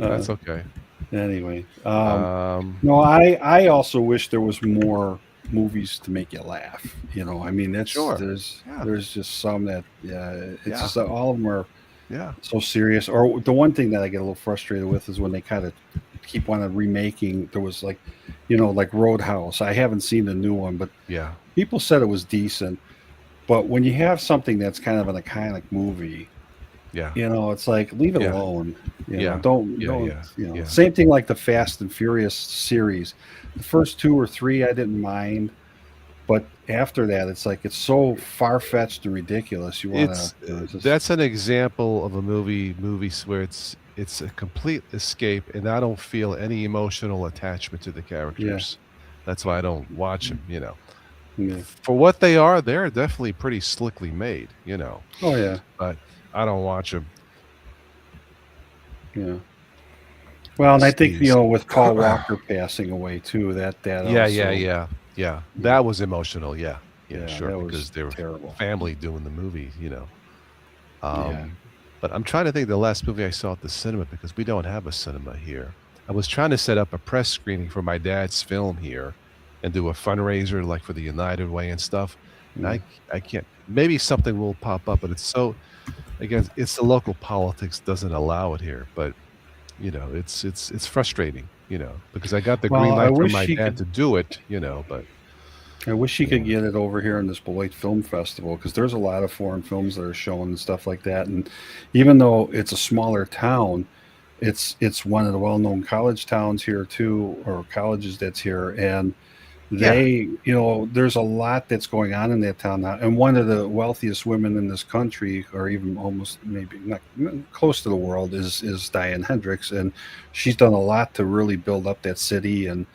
uh, that's okay. anyway, Um, no, I also wish there was more movies to make you laugh. I mean that's sure. there's Yeah, there's just some that it's yeah, just that all of them are yeah. so serious. Or the one thing that I get a little frustrated with is when they kind of keep on remaking. There was like, like Roadhouse. I haven't seen the new one, but Yeah, people said it was decent. But when you have something that's kind of an iconic movie, yeah, it's like leave it yeah, alone. yeah, yeah, Don't. yeah, yeah. Same thing like the Fast and Furious series. The first two or three I didn't mind, but after that, it's like it's so far fetched and ridiculous. You want to, It's just that's an example of a movies where it's a complete escape, and I don't feel any emotional attachment to the yeah, characters. That's why I don't watch them. yeah. For what they are, they're definitely pretty slickly made. Oh yeah, But I don't watch them. yeah. Well, and I think Sneeze. with Paul Walker passing away too, that Yeah, yeah, also, yeah, yeah. you know, That was emotional. Yeah, yeah, yeah, sure, that was because they were terrible. family doing the movie. Yeah, Um, but I'm trying to think of the last movie I saw at the cinema because we don't have a cinema here. I was trying to set up a press screening for my dad's film here and do a fundraiser like for the United Way and stuff. And yeah. I can't. Maybe something will pop up, but it's so again, it's the local politics doesn't allow it here. But it's frustrating, because I got the green Well, I light from wish my he dad could. to do it, but I wish he could yeah, get it over here in this Beloit Film Festival because there's a lot of foreign films that are shown and stuff like that. And even though it's a smaller town, it's one of the well-known college towns here too, or colleges that's here, and yeah, there's a lot that's going on in that town now. And one of the wealthiest women in this country, or even almost maybe not close to the world, is Diane Hendricks, and she's done a lot to really build up that city and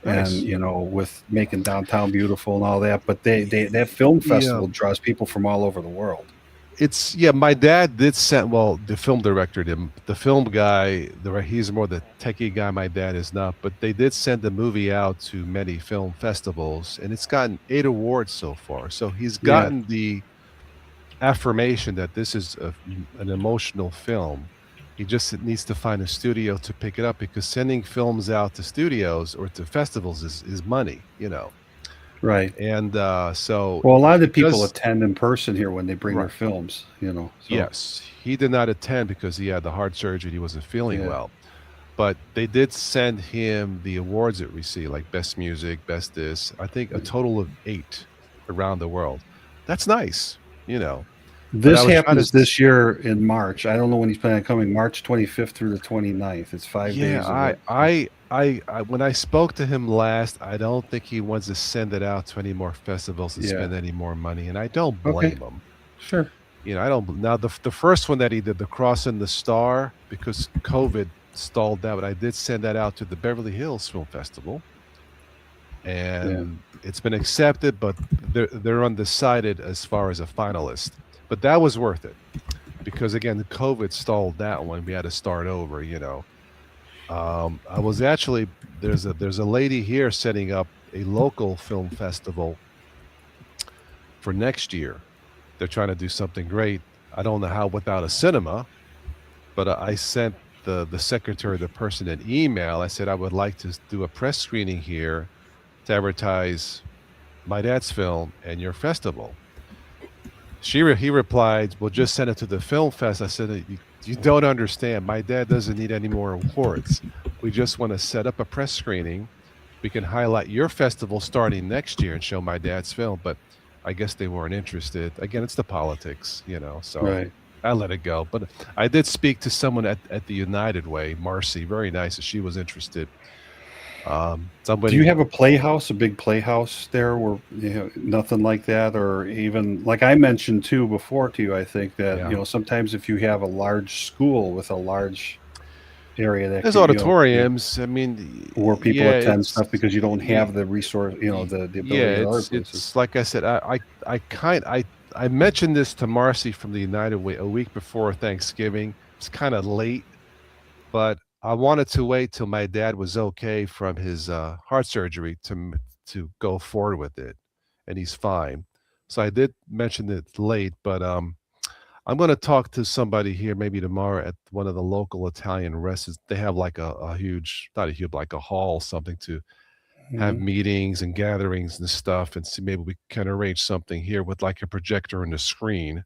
nice. with making downtown beautiful and all that. But they that film Yeah, festival draws people from all over the world. it's yeah. My dad did send. Well, the film director did. The film guy, he's more the techie guy. My dad is not. But they did send the movie out to many film festivals, and it's gotten 8 awards so far. So he's Yeah, gotten the affirmation that this is an emotional film. He just needs to find a studio to pick it up because sending films out to studios or to festivals is money. right. And so Well, a lot of the he people does attend in person here when they bring their right. films. So Yes, he did not attend because he had the heart surgery. He wasn't feeling yeah. well. But they did send him the awards it received, like best music, best this. I think a total of 8 around the world. That's nice. But I This was trying to happens this year in March. I don't know when he's planning on coming. March 25th through the 29th. It's 5 days of yeah, it. So, I when I spoke to him last, I don't think he wants to send it out to any more festivals and yeah. spend any more money, and I don't Okay. blame him. Sure. I don't now the first one that he did, the Cross and the Star, because COVID stalled that, but I did send that out to the Beverly Hills Film Festival, Yeah. and it's been accepted, but they're undecided as far as a finalist. But that was worth it because again, the COVID stalled that one. We had to start over. I was actually there's a lady here setting up a local film festival for next year. They're trying to do something great. I don't know how without a cinema, but I sent the secretary, the person, an email. I said I would like to do a press screening here to advertise my dad's film and your festival. He replied, "Well, just send it to the film fest." I said, "You don't understand. My dad doesn't need any more awards. We just want to set up a press screening. We can highlight your festival starting next year and show my dad's film." But I guess they weren't interested. Again, it's the politics. So Right. I let it go. But I did speak to someone at the United Way, Marcy, very nice. She was interested. Do you Somebody, have a playhouse, a big playhouse there, where nothing like that, or even like I mentioned too before to you? I think that yeah. sometimes if you have a large school with a large area that There's could auditoriums. I mean, where people yeah, attend it's stuff because you don't have the resource, the yeah, ability at other places. it's like I said, I mentioned this to Marcy from the United Way a week before Thanksgiving. It's kind of late, but I wanted to wait till my dad was okay from his heart surgery to go forward with it, and he's fine. So I did mention it late, but I'm going to talk to somebody here maybe tomorrow at one of the local Italian restaurants. They have like a huge, not a huge, like a hall, something to have Mhm. meetings and gatherings and stuff, and see maybe we can arrange something here with like a projector and a screen,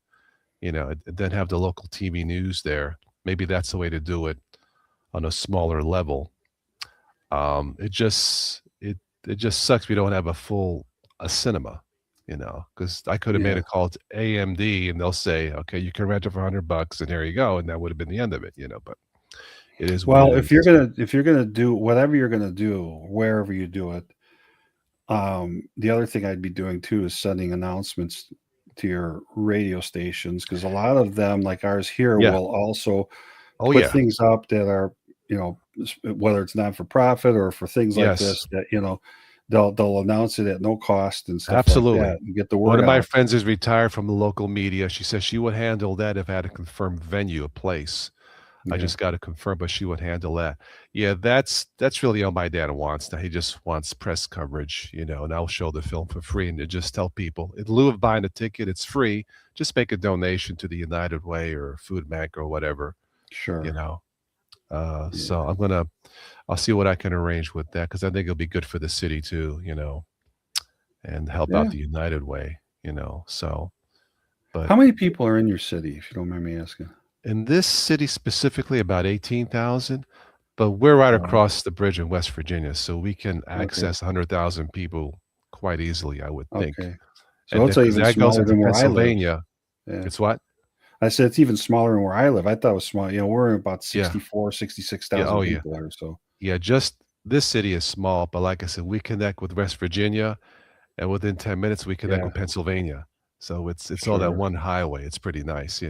and then have the local TV news there. Maybe that's the way to do it on a smaller level. It just sucks we don't have a cinema, because I could have made Yeah. a call to AMD and they'll say, okay, you can rent it for $100 and there you go, and that would have been the end of it. But it is what it Well, if you're is. gonna if you're gonna do whatever you're gonna do, wherever you do it, the other thing I'd be doing too is sending announcements to your radio stations, because a lot of them, like ours here, Yeah. will also Oh put yeah. things up that are, whether it's not for profit or for things like Yes. this, that they'll announce it at no cost and stuff like Absolutely. that and get the One word of my out. friends is retired from the local media. She says she would handle that if I had a confirmed venue, a place. I Yeah, just got to confirm, but she would handle that. Yeah, that's really all my dad wants. Now he just wants press coverage, and I'll show the film for free and to just tell people in lieu of buying a ticket, it's free. Just make a donation to the United Way or Food Bank or whatever, you sure. know. So Yeah, I'll see what I can arrange with that because I think it'll be good for the city too, and help out yeah. the United Way, So, but How many people are in your city, if you don't mind me asking? in this city specifically, about 18,000, but we're right Oh, across the bridge in West Virginia, so we can okay, access 100,000 people quite easily, I would think. okay. So And it's then because even that goes smaller into than where I live. Pennsylvania. Yeah. It's what? I said it's even smaller than where I live. I thought it was small. We're about Yeah. 64, sixty-six Yeah. thousand Oh, yeah. people there. So, Yeah. Just this city is small, but like I said, we connect with West Virginia, and within 10 minutes, we connect yeah, with Pennsylvania. So it's all that sure. one highway. It's pretty nice.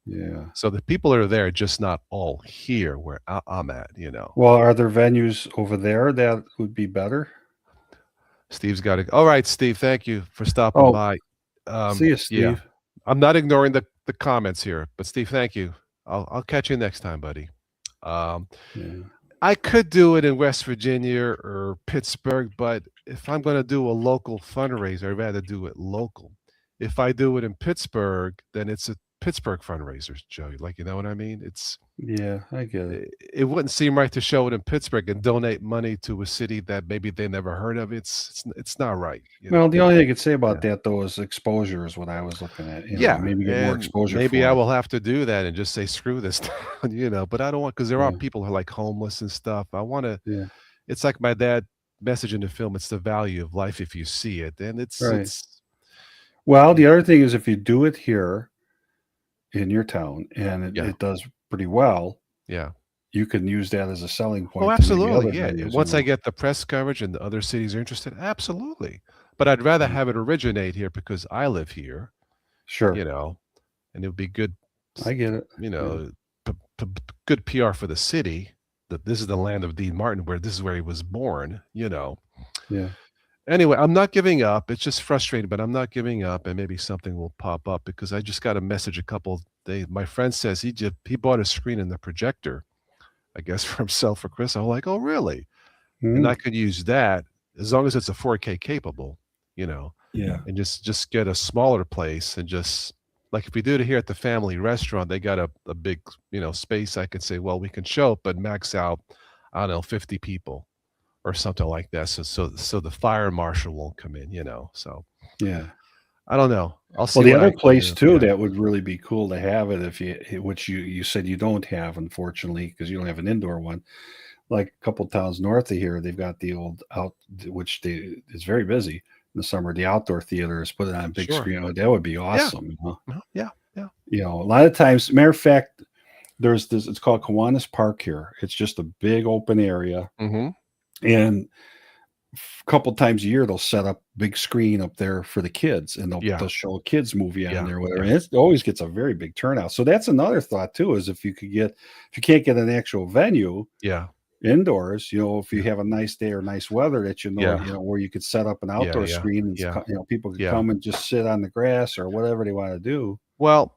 Yeah. So the people are there, just not all here where I'm at. Well, are there venues over there that would be better? Steve's got it. All right, Steve. Thank you for stopping Oh, by. see you, Yeah, Steve. I'm not ignoring the comments here, but Steve, thank you. I'll catch you next time, buddy. Um, Yeah. I could do it in West Virginia or Pittsburgh, but if I'm going to do a local fundraiser, I'd rather do it local. If I do it in Pittsburgh, then it's a Pittsburgh fundraiser, Joe. Like, you know what I mean? Yeah, I get it. It wouldn't seem right to show it in Pittsburgh and donate money to a city that maybe they never heard of. It's not right, you Well, know. the only thing I could say about Yeah. that though is exposure is what I was looking at. Yeah, Maybe get more and exposure maybe I for it. will have to do that and just say screw this town, but I don't want because there are Yeah, people who are like homeless and stuff. I want to yeah, It's like my dad message in the film, it's the value of life if you see it. And it's right. it's Well, the other thing is if you do it here in your town and yeah. it does pretty well, Yeah. you can use that as a selling Oh, point to maybe absolutely. other Yeah. Once I venues. get the press coverage and the other cities are interested, absolutely. But I'd rather Yeah, have it originate here because I live here, you sure. know, and it would be good, I get it. you Yeah, know, good PR for the city that this is the land of Dean Martin, where this is where he was born. yeah, Anyway, I'm not giving up. It's just frustrating, but I'm not giving up, and maybe something will pop up because I just got a message a couple days. My friend says he bought a screen and the projector, I guess, for himself for Chris. I'm like, oh, really? And I mm, could use that as long as it's a 4K capable, you know, yeah, and just get a smaller place and just like if we do it here at the family restaurant, they got a big, space. I could say, well, we can show up, but max out, I don't know, 50 people or something like that. So the fire marshal won't come in. So yeah. I don't know. I'll Well, see the what other I can place do. too Yeah. that would really be cool to have it if which you said you don't have, unfortunately, because you don't have an indoor one. Like a couple towns north of here, they've got the old out, which is very busy in the summer. The outdoor theater is putting on a big Sure. screen. Oh, that would be Yeah. awesome. Yeah. You know, a lot of times, matter of fact, there's this. It's called Kiwanis Park here. It's just a big open area, Mm-hmm. and a couple times a year they'll set up big screen up there for the kids, and Yeah. they'll show a kids movie on Yeah, there, whatever. yeah. And it always gets a very big turnout. So that's another thought too, is if you can't get an actual venue Yeah. indoors, you know, if you Yeah. have a nice day or nice weather that Yeah. you know, where you could set up an Yeah, outdoor yeah, screen and yeah, you know, people could yeah. come and just sit on the grass or whatever they want to do. Well,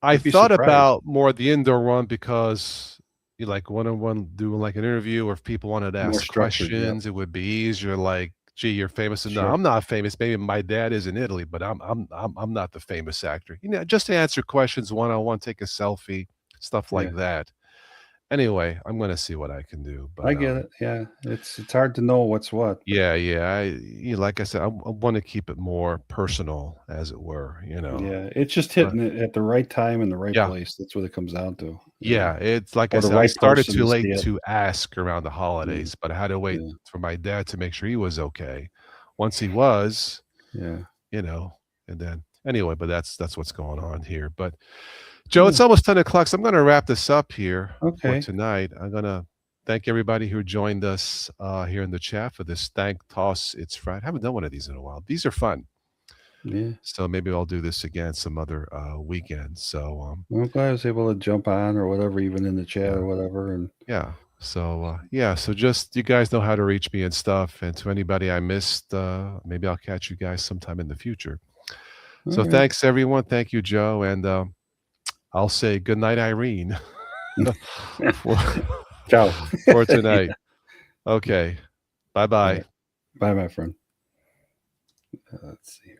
I You'd be thought surprised. about more the indoor one because you like one-on-one doing like an interview, or if people wanted to More ask structured, yeah. questions, it would be easier. Like, gee, you're famous. No, Sure. I'm not famous. Maybe my dad is in Italy, but I'm not the famous actor. You know, just to answer questions one-on-one, take a selfie, stuff like Yeah. that. Anyway, I'm gonna see what I can do. But I get it. Yeah. It's hard to know what's what. But yeah. Like I said, I want to keep it more personal, as it were. yeah, it's just But hitting it at the right time and the right yeah. place. That's what it comes down to. Yeah, it's like I Or the said, I right started person too to late see it. to ask around the Yeah. holidays, but I had to wait Yeah. for my dad to make sure he was okay. Once he was, Yeah. and then anyway, but that's what's going on here. But Joe, it's Yeah. almost 10 o'clock, so I'm gonna wrap this up here for Okay. tonight. I'm gonna thank everybody who joined us here in the chat for this Thank Toss It's Friday. I haven't done one of these in a while. These are fun. Yeah. So maybe I'll do this again some other weekend. So Well, I'm glad I was able to jump on or whatever, even in the chat yeah. or whatever. And Yeah. So so just you guys know how to reach me and stuff. And to anybody I missed, maybe I'll catch you guys sometime in the future. So all right. thanks everyone. Thank you, Joe. And I'll say good night, Irene, for, Ciao. for tonight. Okay. Bye All bye. right. Bye, my friend. Let's see here.